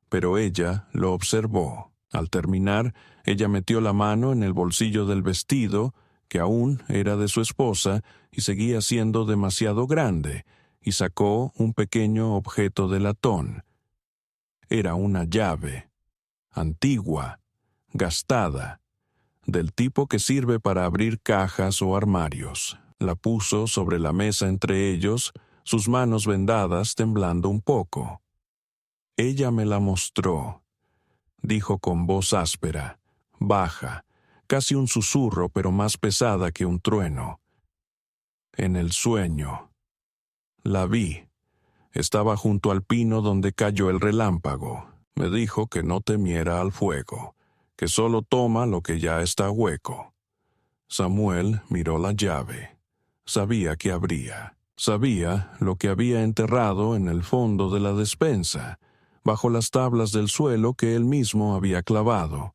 Pero ella lo observó. Al terminar, ella metió la mano en el bolsillo del vestido, que aún era de su esposa y seguía siendo demasiado grande, y sacó un pequeño objeto de latón. Era una llave, antigua, gastada, del tipo que sirve para abrir cajas o armarios. La puso sobre la mesa entre ellos, sus manos vendadas temblando un poco. Ella me la mostró, dijo con voz áspera, baja, casi un susurro pero más pesada que un trueno. En el sueño. La vi. Estaba junto al pino donde cayó el relámpago. Me dijo que no temiera al fuego, que solo toma lo que ya está hueco. Samuel miró la llave. Sabía que abría. Sabía lo que había enterrado en el fondo de la despensa, bajo las tablas del suelo que él mismo había clavado,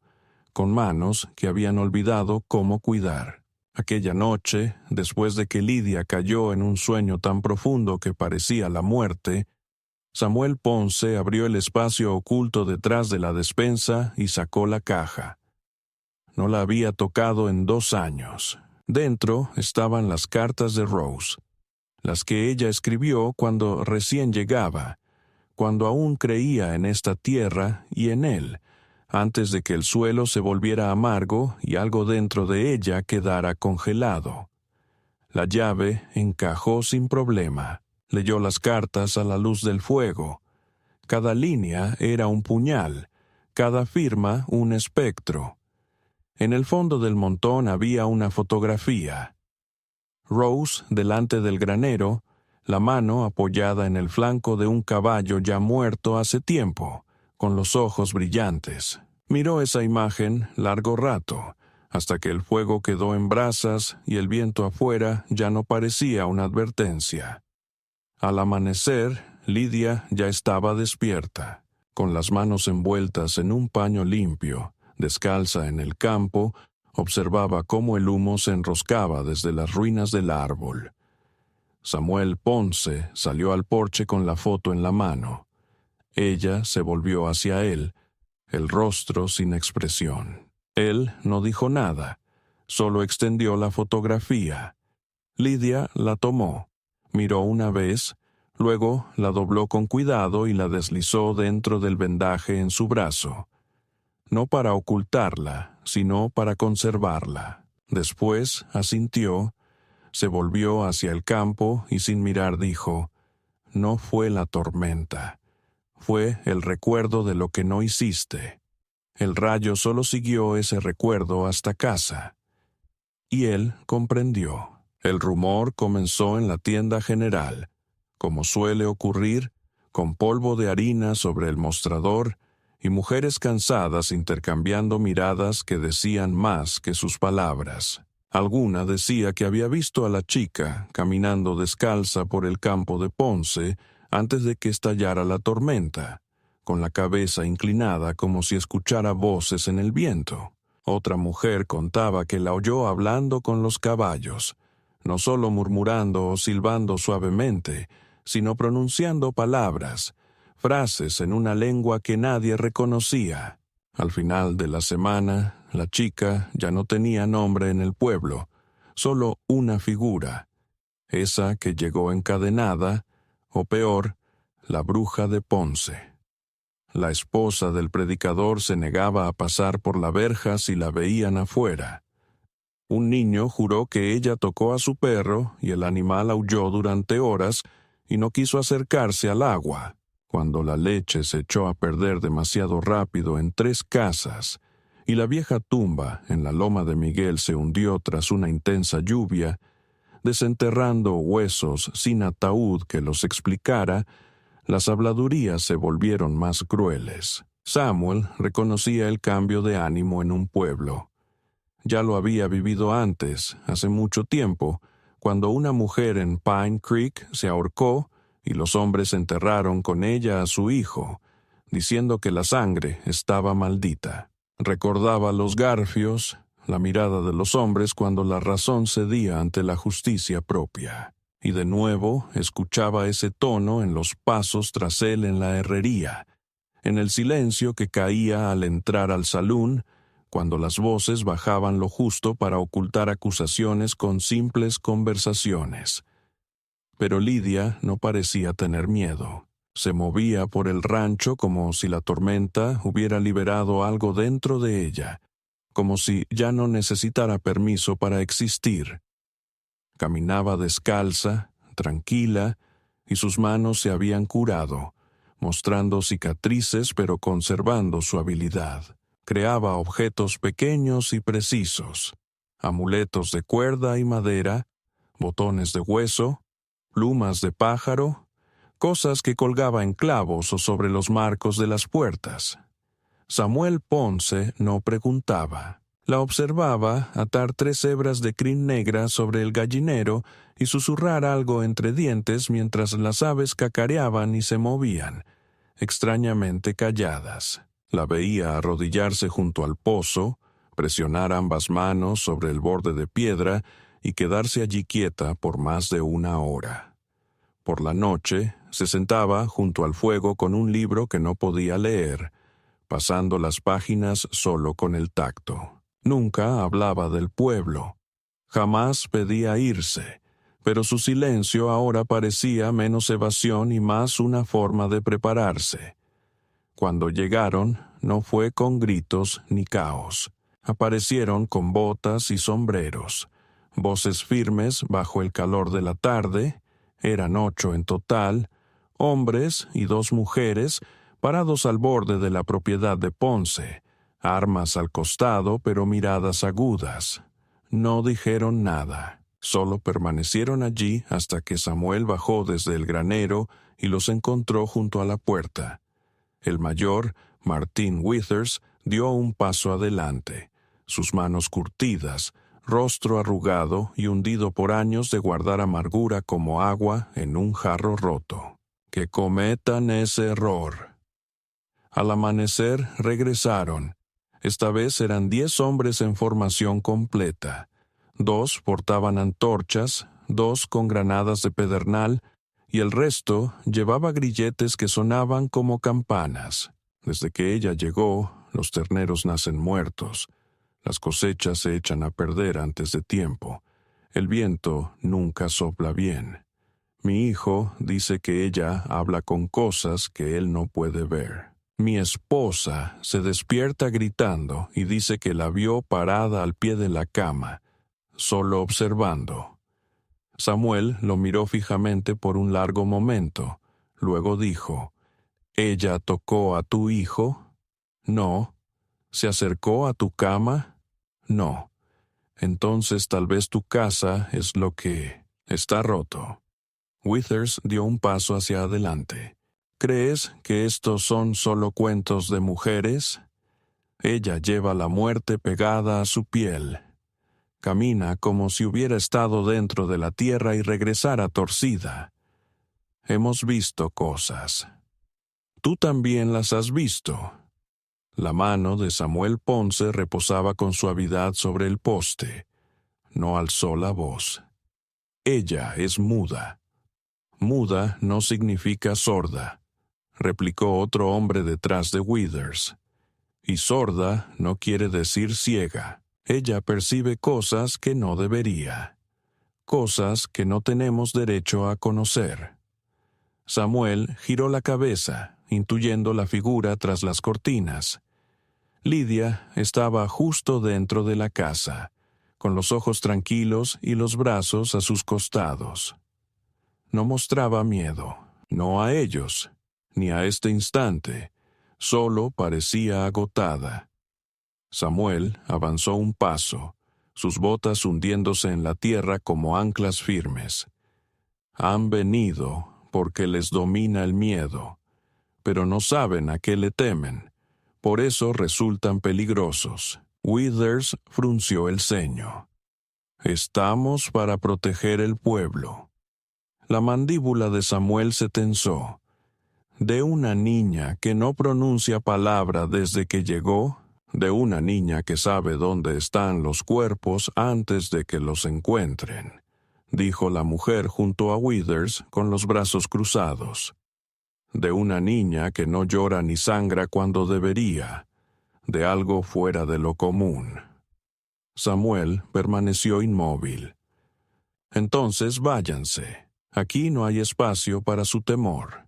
con manos que habían olvidado cómo cuidar. Aquella noche, después de que Lidia cayó en un sueño tan profundo que parecía la muerte, Samuel Ponce abrió el espacio oculto detrás de la despensa y sacó la caja. No la había tocado en 2 años. Dentro estaban las cartas de Rose, las que ella escribió cuando recién llegaba, cuando aún creía en esta tierra y en él, antes de que el suelo se volviera amargo y algo dentro de ella quedara congelado. La llave encajó sin problema. Leyó las cartas a la luz del fuego. Cada línea era un puñal, cada firma un espectro. En el fondo del montón había una fotografía. Rose delante del granero, la mano apoyada en el flanco de un caballo ya muerto hace tiempo, con los ojos brillantes. Miró esa imagen largo rato, hasta que el fuego quedó en brasas y el viento afuera ya no parecía una advertencia. Al amanecer, Lidia ya estaba despierta, con las manos envueltas en un paño limpio, descalza en el campo, observaba cómo el humo se enroscaba desde las ruinas del árbol. Samuel Ponce salió al porche con la foto en la mano. Ella se volvió hacia él, el rostro sin expresión. Él no dijo nada, solo extendió la fotografía. Lidia la tomó, miró una vez, luego la dobló con cuidado y la deslizó dentro del vendaje en su brazo. No para ocultarla, sino para conservarla. Después asintió, se volvió hacia el campo y sin mirar dijo, «No fue la tormenta, fue el recuerdo de lo que no hiciste». El rayo solo siguió ese recuerdo hasta casa. Y él comprendió. El rumor comenzó en la tienda general, como suele ocurrir, con polvo de harina sobre el mostrador y mujeres cansadas intercambiando miradas que decían más que sus palabras. Alguna decía que había visto a la chica caminando descalza por el campo de Ponce antes de que estallara la tormenta, con la cabeza inclinada como si escuchara voces en el viento. Otra mujer contaba que la oyó hablando con los caballos, no solo murmurando o silbando suavemente, sino pronunciando palabras, frases en una lengua que nadie reconocía. Al final de la semana, la chica ya no tenía nombre en el pueblo, solo una figura, esa que llegó encadenada, o peor, la bruja de Ponce. La esposa del predicador se negaba a pasar por la verja si la veían afuera. Un niño juró que ella tocó a su perro y el animal aulló durante horas y no quiso acercarse al agua. Cuando la leche se echó a perder demasiado rápido en 3 casas y la vieja tumba en la loma de Miguel se hundió tras una intensa lluvia, desenterrando huesos sin ataúd que los explicara, las habladurías se volvieron más crueles. Samuel reconocía el cambio de ánimo en un pueblo. Ya lo había vivido antes, hace mucho tiempo, cuando una mujer en Pine Creek se ahorcó y los hombres enterraron con ella a su hijo, diciendo que la sangre estaba maldita. Recordaba los garfios, la mirada de los hombres cuando la razón cedía ante la justicia propia. Y de nuevo escuchaba ese tono en los pasos tras él en la herrería, en el silencio que caía al entrar al salón, cuando las voces bajaban lo justo para ocultar acusaciones con simples conversaciones. Pero Lidia no parecía tener miedo. Se movía por el rancho como si la tormenta hubiera liberado algo dentro de ella, como si ya no necesitara permiso para existir. Caminaba descalza, tranquila, y sus manos se habían curado, mostrando cicatrices pero conservando su habilidad. Creaba objetos pequeños y precisos, amuletos de cuerda y madera, botones de hueso, plumas de pájaro, cosas que colgaba en clavos o sobre los marcos de las puertas. Samuel Ponce no preguntaba. La observaba atar 3 hebras de crin negra sobre el gallinero y susurrar algo entre dientes mientras las aves cacareaban y se movían, extrañamente calladas. La veía arrodillarse junto al pozo, presionar ambas manos sobre el borde de piedra y quedarse allí quieta por más de 1 hora. Por la noche, se sentaba junto al fuego con un libro que no podía leer, pasando las páginas solo con el tacto. Nunca hablaba del pueblo. Jamás pedía irse, pero su silencio ahora parecía menos evasión y más una forma de prepararse. Cuando llegaron, no fue con gritos ni caos. Aparecieron con botas y sombreros, voces firmes bajo el calor de la tarde. Eran 8 en total, hombres y 2 mujeres, parados al borde de la propiedad de Ponce, armas al costado pero miradas agudas. No dijeron nada, solo permanecieron allí hasta que Samuel bajó desde el granero y los encontró junto a la puerta. El mayor, Martin Withers, dio un paso adelante, sus manos curtidas, rostro arrugado y hundido por años de guardar amargura como agua en un jarro roto. Que cometan ese error. Al amanecer regresaron. Esta vez eran 10 hombres en formación completa. 2 portaban antorchas, 2 con granadas de pedernal, y el resto llevaba grilletes que sonaban como campanas. Desde que ella llegó, los terneros nacen muertos. Las cosechas se echan a perder antes de tiempo. El viento nunca sopla bien. Mi hijo dice que ella habla con cosas que él no puede ver. Mi esposa se despierta gritando y dice que la vio parada al pie de la cama, solo observando. Samuel lo miró fijamente por un largo momento. Luego dijo, ¿ella tocó a tu hijo? No. ¿Se acercó a tu cama? No. Entonces tal vez tu casa es lo que está roto. Withers dio un paso hacia adelante. ¿Crees que estos son solo cuentos de mujeres? Ella lleva la muerte pegada a su piel. Camina como si hubiera estado dentro de la tierra y regresara torcida. Hemos visto cosas. Tú también las has visto. La mano de Samuel Ponce reposaba con suavidad sobre el poste. No alzó la voz. Ella es muda. Muda no significa sorda, replicó otro hombre detrás de Withers. Y sorda no quiere decir ciega. Ella percibe cosas que no debería. Cosas que no tenemos derecho a conocer. Samuel giró la cabeza, intuyendo la figura tras las cortinas. Lidia estaba justo dentro de la casa, con los ojos tranquilos y los brazos a sus costados. No mostraba miedo, no a ellos, ni a este instante, solo parecía agotada. Samuel avanzó un paso, sus botas hundiéndose en la tierra como anclas firmes. Han venido porque les domina el miedo, pero no saben a qué le temen. Por eso resultan peligrosos. Withers frunció el ceño. Estamos para proteger el pueblo. La mandíbula de Samuel se tensó. De una niña que no pronuncia palabra desde que llegó, de una niña que sabe dónde están los cuerpos antes de que los encuentren, dijo la mujer junto a Withers con los brazos cruzados. De una niña que no llora ni sangra cuando debería, de algo fuera de lo común. Samuel permaneció inmóvil. Entonces váyanse. Aquí no hay espacio para su temor.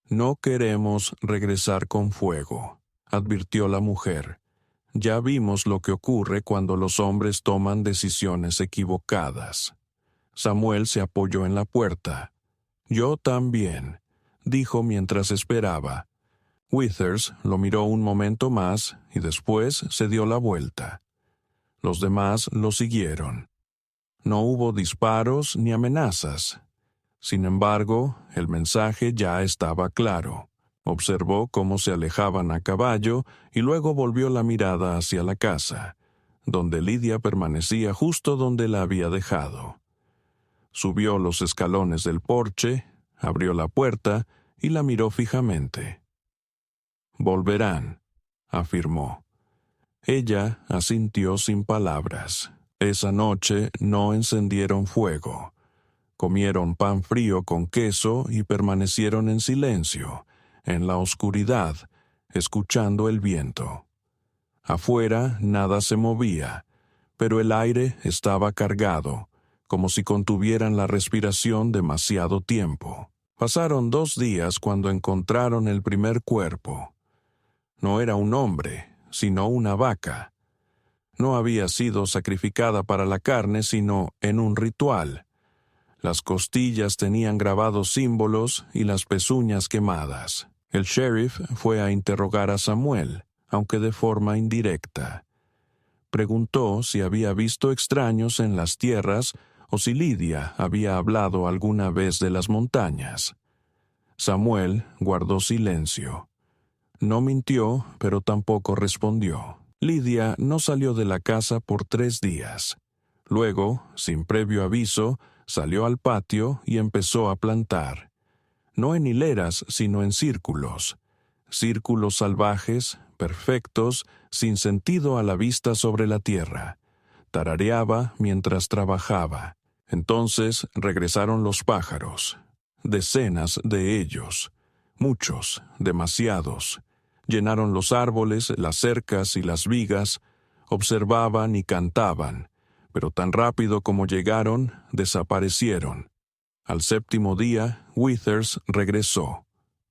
No queremos regresar con fuego, advirtió la mujer. Ya vimos lo que ocurre cuando los hombres toman decisiones equivocadas. Samuel se apoyó en la puerta. Yo también, dijo mientras esperaba. Withers lo miró un momento más y después se dio la vuelta. Los demás lo siguieron. No hubo disparos ni amenazas. Sin embargo, el mensaje ya estaba claro. Observó cómo se alejaban a caballo y luego volvió la mirada hacia la casa, donde Lidia permanecía justo donde la había dejado. Subió los escalones del porche, abrió la puerta y la miró fijamente. «Volverán», afirmó. Ella asintió sin palabras. Esa noche no encendieron fuego. Comieron pan frío con queso y permanecieron en silencio, en la oscuridad, escuchando el viento. Afuera nada se movía, pero el aire estaba cargado, como si contuvieran la respiración demasiado tiempo. Pasaron 2 días cuando encontraron el primer cuerpo. No era un hombre, sino una vaca. No había sido sacrificada para la carne, sino en un ritual. Las costillas tenían grabados símbolos y las pezuñas quemadas. El sheriff fue a interrogar a Samuel, aunque de forma indirecta. Preguntó si había visto extraños en las tierras o si Lidia había hablado alguna vez de las montañas. Samuel guardó silencio. No mintió, pero tampoco respondió. Lidia no salió de la casa por 3 días. Luego, sin previo aviso, salió al patio y empezó a plantar. No en hileras, sino en círculos. Círculos salvajes, perfectos, sin sentido a la vista sobre la tierra. Tarareaba mientras trabajaba. Entonces regresaron los pájaros. Decenas de ellos. Muchos, demasiados. Llenaron los árboles, las cercas y las vigas. Observaban y cantaban. Pero tan rápido como llegaron, desaparecieron. Al 7º día, Withers regresó,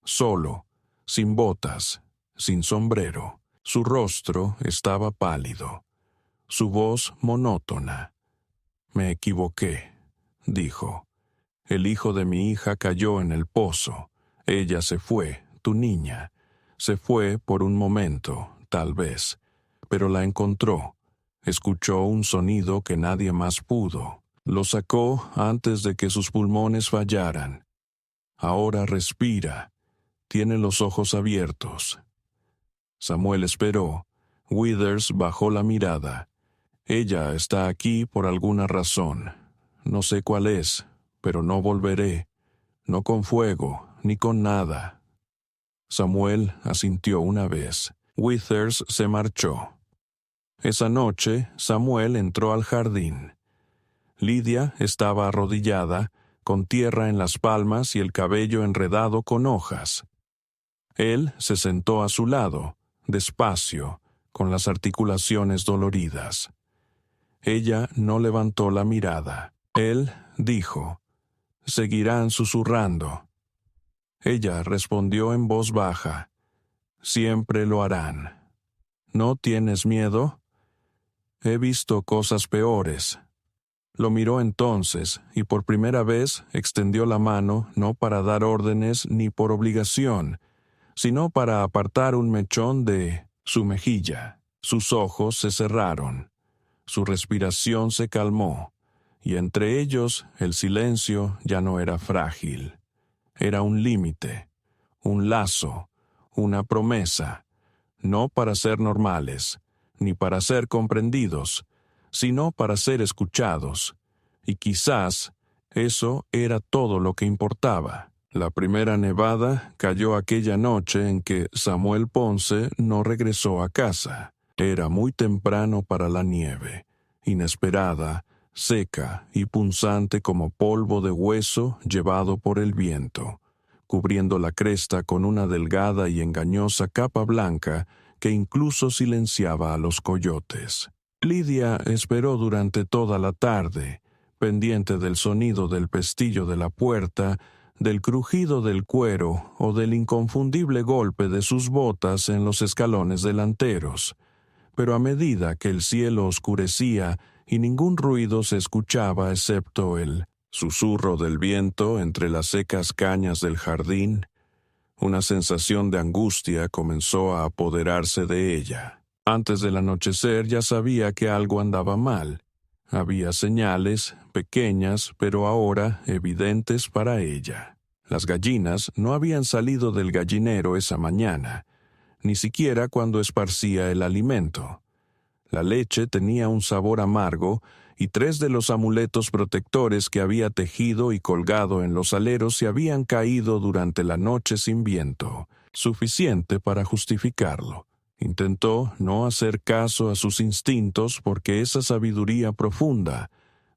solo, sin botas, sin sombrero. Su rostro estaba pálido, su voz monótona. «Me equivoqué», dijo. «El hijo de mi hija cayó en el pozo. Ella se fue, tu niña. Se fue por un momento, tal vez, pero la encontró. Escuchó un sonido que nadie más pudo. Lo sacó antes de que sus pulmones fallaran. Ahora respira. Tiene los ojos abiertos». Samuel esperó. Withers bajó la mirada. «Ella está aquí por alguna razón. No sé cuál es, pero no volveré. No con fuego, ni con nada». Samuel asintió una vez. Withers se marchó. Esa noche, Samuel entró al jardín. Lidia estaba arrodillada, con tierra en las palmas y el cabello enredado con hojas. Él se sentó a su lado, despacio, con las articulaciones doloridas. Ella no levantó la mirada. Él dijo: «Seguirán susurrando». Ella respondió en voz baja: «Siempre lo harán». «¿No tienes miedo?» «He visto cosas peores». Lo miró entonces, y por primera vez extendió la mano no para dar órdenes ni por obligación, sino para apartar un mechón de su mejilla. Sus ojos se cerraron, su respiración se calmó, y entre ellos el silencio ya no era frágil. Era un límite, un lazo, una promesa. no para ser normales, ni para ser comprendidos, sino para ser escuchados. Y quizás eso era todo lo que importaba. La primera nevada cayó aquella noche en que Samuel Ponce no regresó a casa. Era muy temprano para la nieve, inesperada, seca y punzante como polvo de hueso llevado por el viento, cubriendo la cresta con una delgada y engañosa capa blanca que incluso silenciaba a los coyotes. Lidia esperó durante toda la tarde, pendiente del sonido del pestillo de la puerta, del crujido del cuero o del inconfundible golpe de sus botas en los escalones delanteros. Pero a medida que el cielo oscurecía y ningún ruido se escuchaba excepto el susurro del viento entre las secas cañas del jardín, una sensación de angustia comenzó a apoderarse de ella. Antes del anochecer ya sabía que algo andaba mal. Había señales, pequeñas, pero ahora evidentes para ella. Las gallinas no habían salido del gallinero esa mañana, ni siquiera cuando esparcía el alimento. La leche tenía un sabor amargo y 3 de los amuletos protectores que había tejido y colgado en los aleros se habían caído durante la noche sin viento, suficiente para justificarlo. Intentó no hacer caso a sus instintos porque esa sabiduría profunda,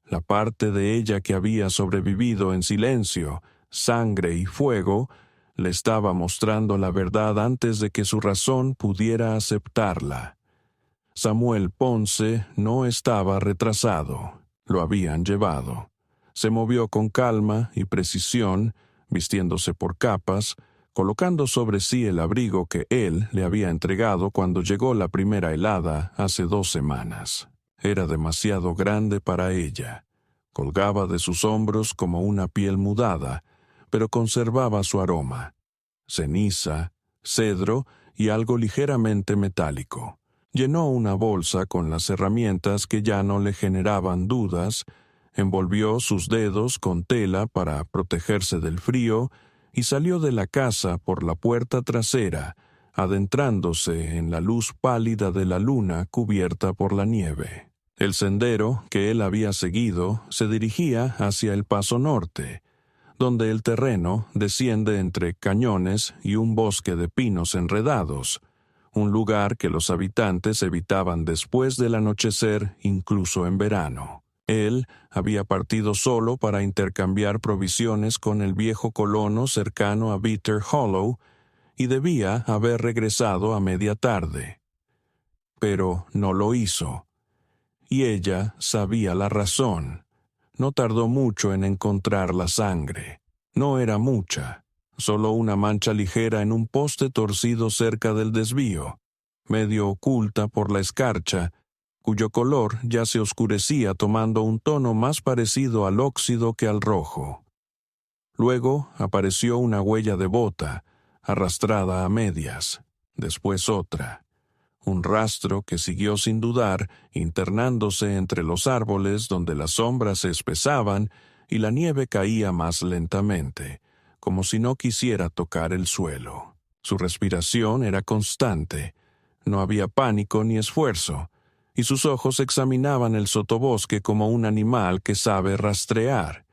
la parte de ella que había sobrevivido en silencio, sangre y fuego, le estaba mostrando la verdad antes de que su razón pudiera aceptarla. Samuel Ponce no estaba retrasado. Lo habían llevado. Se movió con calma y precisión, vistiéndose por capas, colocando sobre sí el abrigo que él le había entregado cuando llegó la primera helada hace 2 semanas. Era demasiado grande para ella. Colgaba de sus hombros como una piel mudada, pero conservaba su aroma. Ceniza, cedro y algo ligeramente metálico. Llenó una bolsa con las herramientas que ya no le generaban dudas, envolvió sus dedos con tela para protegerse del frío y salió de la casa por la puerta trasera, adentrándose en la luz pálida de la luna cubierta por la nieve. El sendero que él había seguido se dirigía hacia el Paso Norte, donde el terreno desciende entre cañones y un bosque de pinos enredados, un lugar que los habitantes evitaban después del anochecer, incluso en verano. Él había partido solo para intercambiar provisiones con el viejo colono cercano a Bitter Hollow y debía haber regresado a media tarde. Pero no lo hizo. Y ella sabía la razón. No tardó mucho en encontrar la sangre. No era mucha, solo una mancha ligera en un poste torcido cerca del desvío, medio oculta por la escarcha, cuyo color ya se oscurecía tomando un tono más parecido al óxido que al rojo. Luego apareció una huella de bota, arrastrada a medias, después otra. Un rastro que siguió sin dudar, internándose entre los árboles donde las sombras se espesaban y la nieve caía más lentamente, como si no quisiera tocar el suelo. Su respiración era constante, no había pánico ni esfuerzo, y sus ojos examinaban el sotobosque como un animal que sabe rastrear.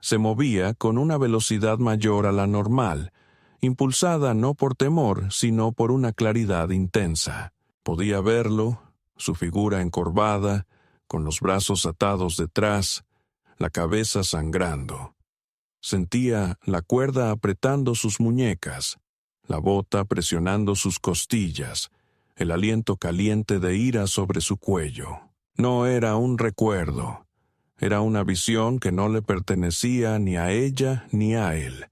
Se movía con una velocidad mayor a la normal, impulsada no por temor, sino por una claridad intensa. Podía verlo, su figura encorvada, con los brazos atados detrás, la cabeza sangrando. Sentía la cuerda apretando sus muñecas, la bota presionando sus costillas, el aliento caliente de ira sobre su cuello. No era un recuerdo, era una visión que no le pertenecía ni a ella ni a él.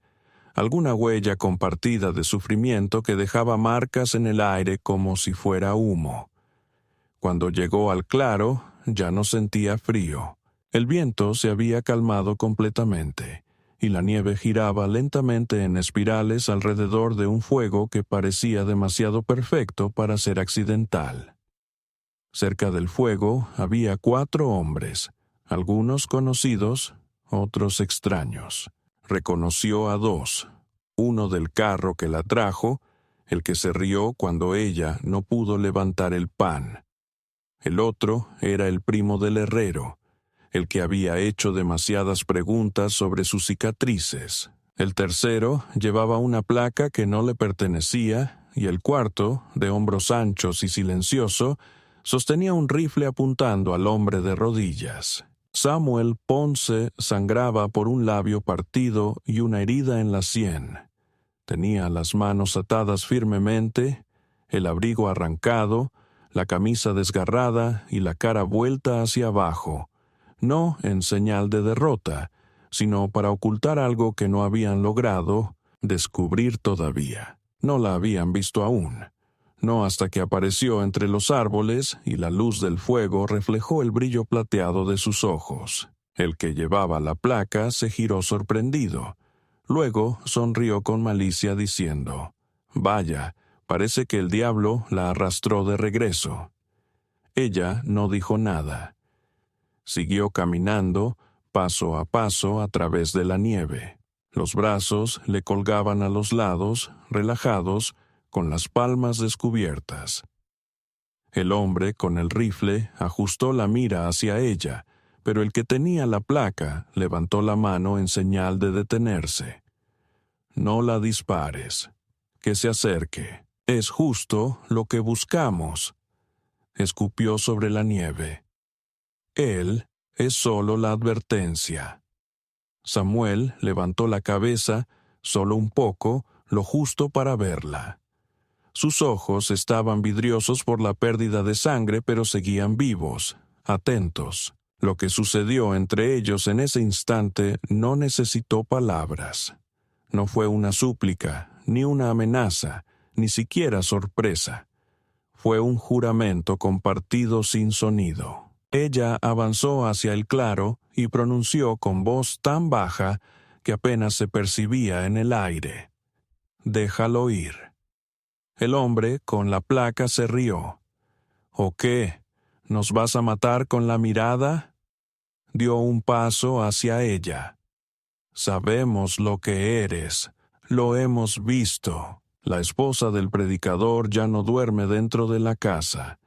Alguna huella compartida de sufrimiento que dejaba marcas en el aire como si fuera humo. Cuando llegó al claro, ya no sentía frío. El viento se había calmado completamente, y la nieve giraba lentamente en espirales alrededor de un fuego que parecía demasiado perfecto para ser accidental. Cerca del fuego había 4 hombres, algunos conocidos, otros extraños. Reconoció a 2, uno del carro que la trajo, el que se rió cuando ella no pudo levantar el pan. El otro era el primo del herrero, el que había hecho demasiadas preguntas sobre sus cicatrices. El tercero llevaba una placa que no le pertenecía, y el cuarto, de hombros anchos y silencioso, sostenía un rifle apuntando al hombre de rodillas. Samuel Ponce sangraba por un labio partido y una herida en la sien. Tenía las manos atadas firmemente, el abrigo arrancado, la camisa desgarrada y la cara vuelta hacia abajo, no en señal de derrota, sino para ocultar algo que no habían logrado descubrir todavía. No la habían visto aún, no hasta que apareció entre los árboles y la luz del fuego reflejó el brillo plateado de sus ojos. El que llevaba la placa se giró sorprendido. Luego sonrió con malicia diciendo: «Vaya, parece que el diablo la arrastró de regreso». Ella no dijo nada. Siguió caminando, paso a paso, a través de la nieve. Los brazos le colgaban a los lados, relajados, con las palmas descubiertas. El hombre, con el rifle, ajustó la mira hacia ella, pero el que tenía la placa levantó la mano en señal de detenerse. «No la dispares. Que se acerque. Es justo lo que buscamos». Escupió sobre la nieve. Él es solo la advertencia. Samuel levantó la cabeza, solo un poco, lo justo para verla. Sus ojos estaban vidriosos por la pérdida de sangre, pero seguían vivos, atentos. Lo que sucedió entre ellos en ese instante no necesitó palabras. No fue una súplica, ni una amenaza, ni siquiera sorpresa. Fue un juramento compartido sin sonido. Ella avanzó hacia el claro y pronunció con voz tan baja que apenas se percibía en el aire: «Déjalo ir». El hombre con la placa se rió. «¿O qué? ¿Nos vas a matar con la mirada?» Dio un paso hacia ella. «Sabemos lo que eres. Lo hemos visto». La esposa del predicador ya no duerme dentro de la casa.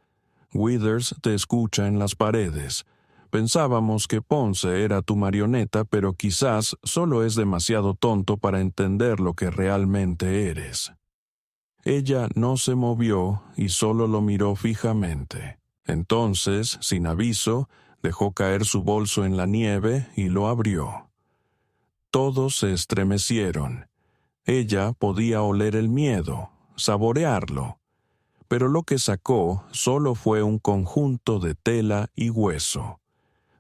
Withers te escucha en las paredes. Pensábamos que Ponce era tu marioneta, pero quizás solo es demasiado tonto para entender lo que realmente eres. Ella no se movió y solo lo miró fijamente. Entonces, sin aviso, dejó caer su bolso en la nieve y lo abrió. Todos se estremecieron. Ella podía oler el miedo, saborearlo. Pero lo que sacó solo fue un conjunto de tela y hueso.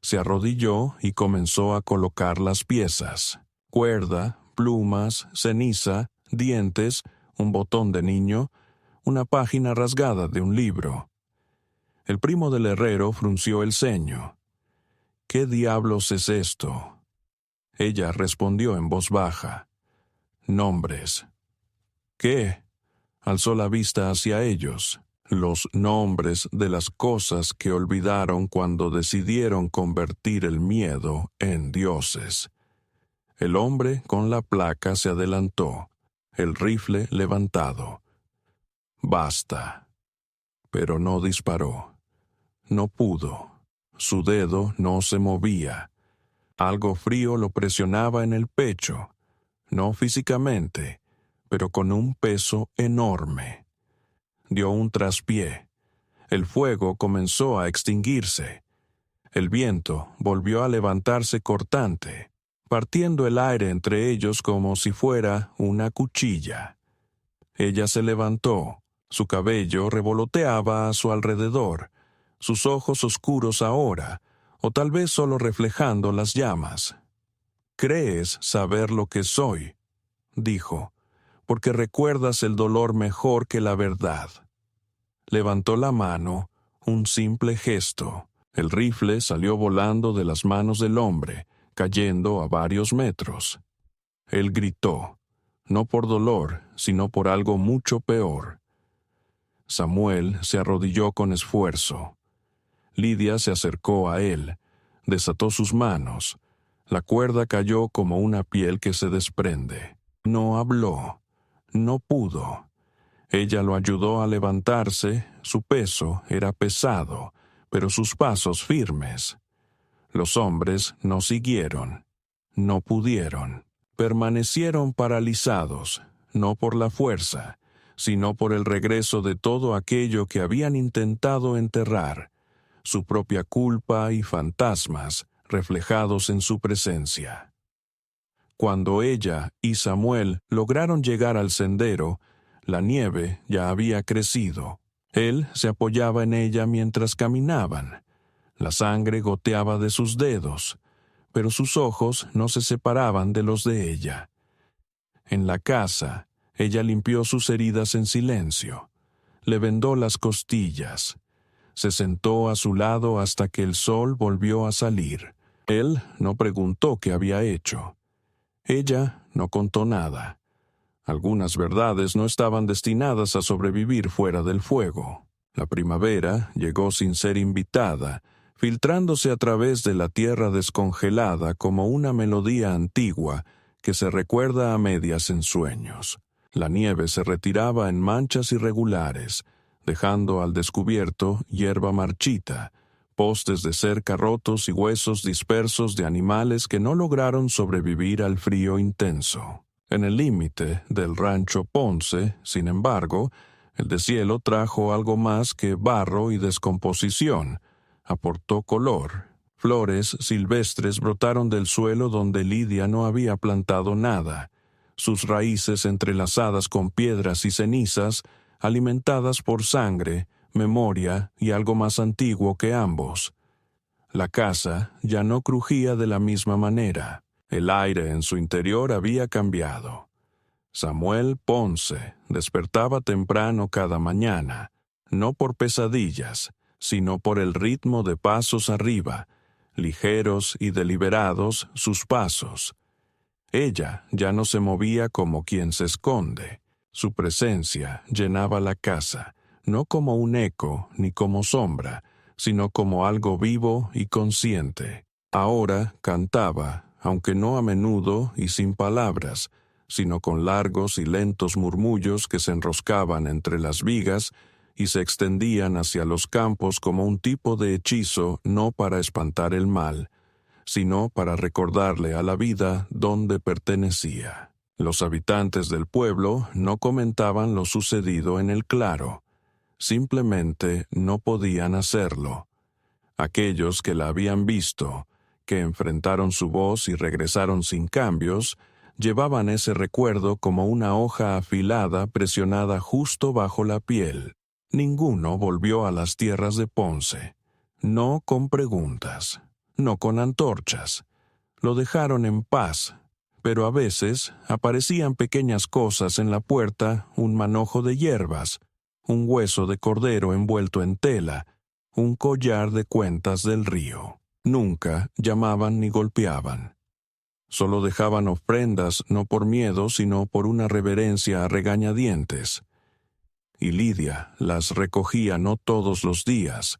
Se arrodilló y comenzó a colocar las piezas: cuerda, plumas, ceniza, dientes, un botón de niño, una página rasgada de un libro. El primo del herrero frunció el ceño. «¿Qué diablos es esto?». Ella respondió en voz baja: «Nombres». «¿Qué?». Alzó la vista hacia ellos. «Los nombres de las cosas que olvidaron cuando decidieron convertir el miedo en dioses». El hombre con la placa se adelantó, el rifle levantado. «Basta». Pero no disparó. No pudo. Su dedo no se movía. Algo frío lo presionaba en el pecho, no físicamente, pero con un peso enorme. Dio un traspié. El fuego comenzó a extinguirse. El viento volvió a levantarse cortante, partiendo el aire entre ellos como si fuera una cuchilla. Ella se levantó. Su cabello revoloteaba a su alrededor, sus ojos oscuros ahora, o tal vez solo reflejando las llamas. «Crees saber lo que soy», dijo, «porque recuerdas el dolor mejor que la verdad». Levantó la mano, un simple gesto. El rifle salió volando de las manos del hombre, cayendo a varios metros. Él gritó, no por dolor, sino por algo mucho peor. Samuel se arrodilló con esfuerzo. Lidia se acercó a él, desató sus manos. La cuerda cayó como una piel que se desprende. No habló. No pudo. Ella lo ayudó a levantarse, su peso era pesado, pero sus pasos firmes. Los hombres no siguieron, no pudieron. Permanecieron paralizados, no por la fuerza, sino por el regreso de todo aquello que habían intentado enterrar, su propia culpa y fantasmas reflejados en su presencia. Cuando ella y Samuel lograron llegar al sendero, la nieve ya había crecido. Él se apoyaba en ella mientras caminaban. La sangre goteaba de sus dedos, pero sus ojos no se separaban de los de ella. En la casa, ella limpió sus heridas en silencio, le vendó las costillas, se sentó a su lado hasta que el sol volvió a salir. Él no preguntó qué había hecho. Ella no contó nada. Algunas verdades no estaban destinadas a sobrevivir fuera del fuego. La primavera llegó sin ser invitada, filtrándose a través de la tierra descongelada como una melodía antigua que se recuerda a medias en sueños. La nieve se retiraba en manchas irregulares, dejando al descubierto hierba marchita, postes de cerca rotos y huesos dispersos de animales que no lograron sobrevivir al frío intenso. En el límite del rancho Ponce, sin embargo, el deshielo trajo algo más que barro y descomposición. Aportó color. Flores silvestres brotaron del suelo donde Lidia no había plantado nada, sus raíces entrelazadas con piedras y cenizas, alimentadas por sangre, memoria y algo más antiguo que ambos. La casa ya no crujía de la misma manera. El aire en su interior había cambiado. Samuel Ponce despertaba temprano cada mañana, no por pesadillas, sino por el ritmo de pasos arriba, ligeros y deliberados sus pasos. Ella ya no se movía como quien se esconde. Su presencia llenaba la casa, no como un eco ni como sombra, sino como algo vivo y consciente. Ahora cantaba, aunque no a menudo y sin palabras, sino con largos y lentos murmullos que se enroscaban entre las vigas y se extendían hacia los campos como un tipo de hechizo no para espantar el mal, sino para recordarle a la vida dónde pertenecía. Los habitantes del pueblo no comentaban lo sucedido en el claro, simplemente no podían hacerlo. Aquellos que la habían visto, que enfrentaron su voz y regresaron sin cambios, llevaban ese recuerdo como una hoja afilada presionada justo bajo la piel. Ninguno volvió a las tierras de Ponce, no con preguntas, no con antorchas. Lo dejaron en paz, pero a veces aparecían pequeñas cosas en la puerta, un manojo de hierbas, un hueso de cordero envuelto en tela, un collar de cuentas del río. Nunca llamaban ni golpeaban. Solo dejaban ofrendas no por miedo, sino por una reverencia a regañadientes. Y Lidia las recogía no todos los días,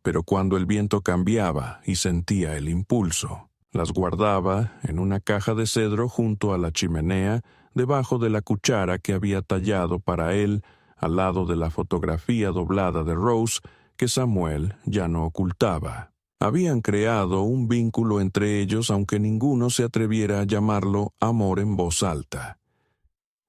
pero cuando el viento cambiaba y sentía el impulso, las guardaba en una caja de cedro junto a la chimenea, debajo de la cuchara que había tallado para él, al lado de la fotografía doblada de Rose que Samuel ya no ocultaba. Habían creado un vínculo entre ellos aunque ninguno se atreviera a llamarlo amor en voz alta.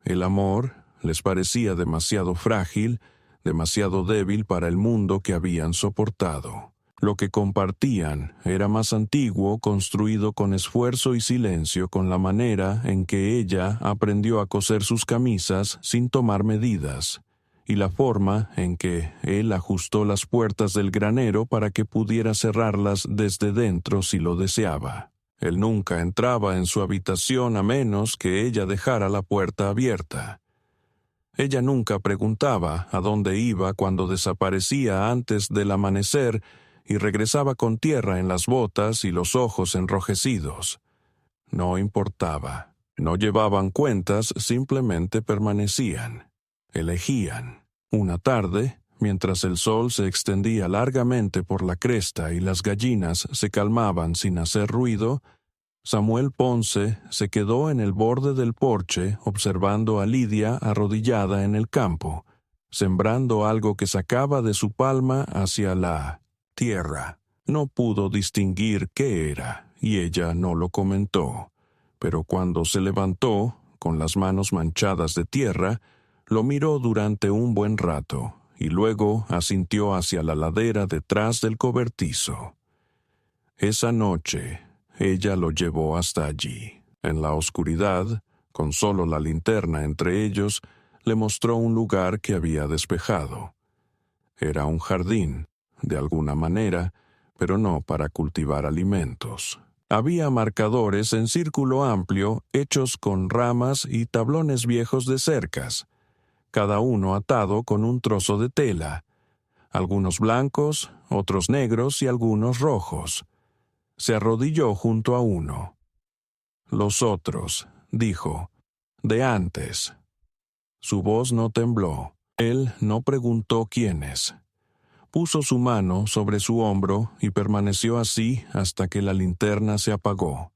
El amor les parecía demasiado frágil, demasiado débil para el mundo que habían soportado. Lo que compartían era más antiguo, construido con esfuerzo y silencio, con la manera en que ella aprendió a coser sus camisas sin tomar medidas, y la forma en que él ajustó las puertas del granero para que pudiera cerrarlas desde dentro si lo deseaba. Él nunca entraba en su habitación a menos que ella dejara la puerta abierta. Ella nunca preguntaba a dónde iba cuando desaparecía antes del amanecer y regresaba con tierra en las botas y los ojos enrojecidos. No importaba. No llevaban cuentas, simplemente permanecían. Elegían. Una tarde, mientras el sol se extendía largamente por la cresta y las gallinas se calmaban sin hacer ruido, Samuel Ponce se quedó en el borde del porche observando a Lidia arrodillada en el campo, sembrando algo que sacaba de su palma hacia la tierra. No pudo distinguir qué era, y ella no lo comentó. Pero cuando se levantó, con las manos manchadas de tierra, lo miró durante un buen rato, y luego asintió hacia la ladera detrás del cobertizo. Esa noche, ella lo llevó hasta allí. En la oscuridad, con solo la linterna entre ellos, le mostró un lugar que había despejado. Era un jardín, de alguna manera, pero no para cultivar alimentos. Había marcadores en círculo amplio hechos con ramas y tablones viejos de cercas, cada uno atado con un trozo de tela, algunos blancos, otros negros y algunos rojos. Se arrodilló junto a uno. «Los otros», dijo, «de antes». Su voz no tembló. Él no preguntó quiénes. Puso su mano sobre su hombro y permaneció así hasta que la linterna se apagó.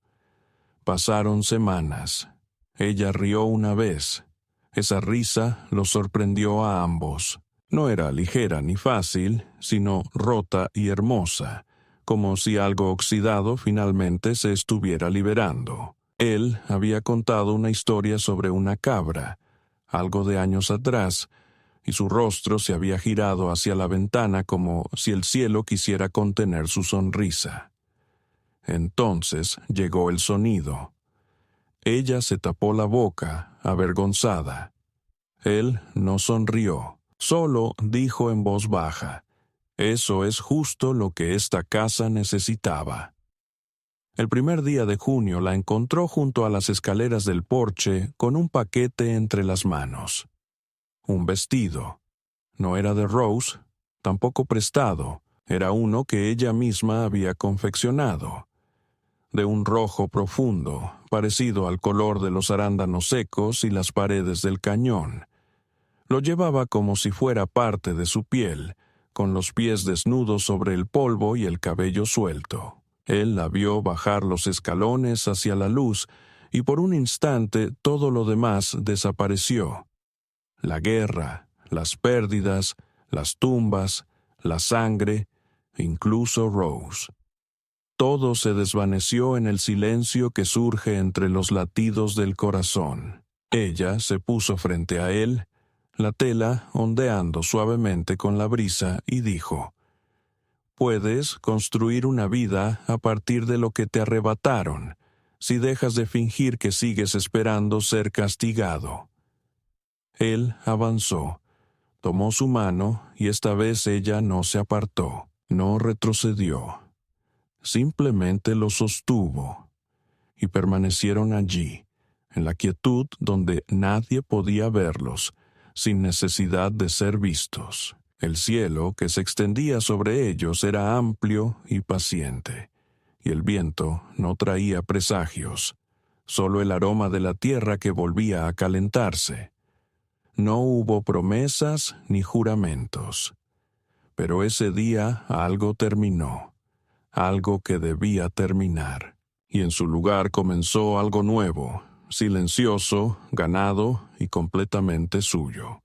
Pasaron semanas. Ella rió una vez. Esa risa los sorprendió a ambos. No era ligera ni fácil, sino rota y hermosa, como si algo oxidado finalmente se estuviera liberando. Él había contado una historia sobre una cabra, algo de años atrás, y su rostro se había girado hacia la ventana como si el cielo quisiera contener su sonrisa. Entonces llegó el sonido. Ella se tapó la boca, avergonzada. Él no sonrió, solo dijo en voz baja, «Eso es justo lo que esta casa necesitaba». El primer día de junio la encontró junto a las escaleras del porche con un paquete entre las manos. Un vestido. No era de Rose, tampoco prestado, era uno que ella misma había confeccionado. De un rojo profundo, parecido al color de los arándanos secos y las paredes del cañón. Lo llevaba como si fuera parte de su piel, con los pies desnudos sobre el polvo y el cabello suelto. Él la vio bajar los escalones hacia la luz, y por un instante todo lo demás desapareció. La guerra, las pérdidas, las tumbas, la sangre, incluso Rose. Todo se desvaneció en el silencio que surge entre los latidos del corazón. Ella se puso frente a él, la tela ondeando suavemente con la brisa, y dijo, «Puedes construir una vida a partir de lo que te arrebataron, si dejas de fingir que sigues esperando ser castigado». Él avanzó, tomó su mano y esta vez ella no se apartó, no retrocedió. Simplemente lo sostuvo y permanecieron allí, en la quietud donde nadie podía verlos, sin necesidad de ser vistos. El cielo que se extendía sobre ellos era amplio y paciente, y el viento no traía presagios, solo el aroma de la tierra que volvía a calentarse. No hubo promesas ni juramentos. Pero ese día algo terminó, algo que debía terminar, y en su lugar comenzó algo nuevo, silencioso, ganado y completamente suyo.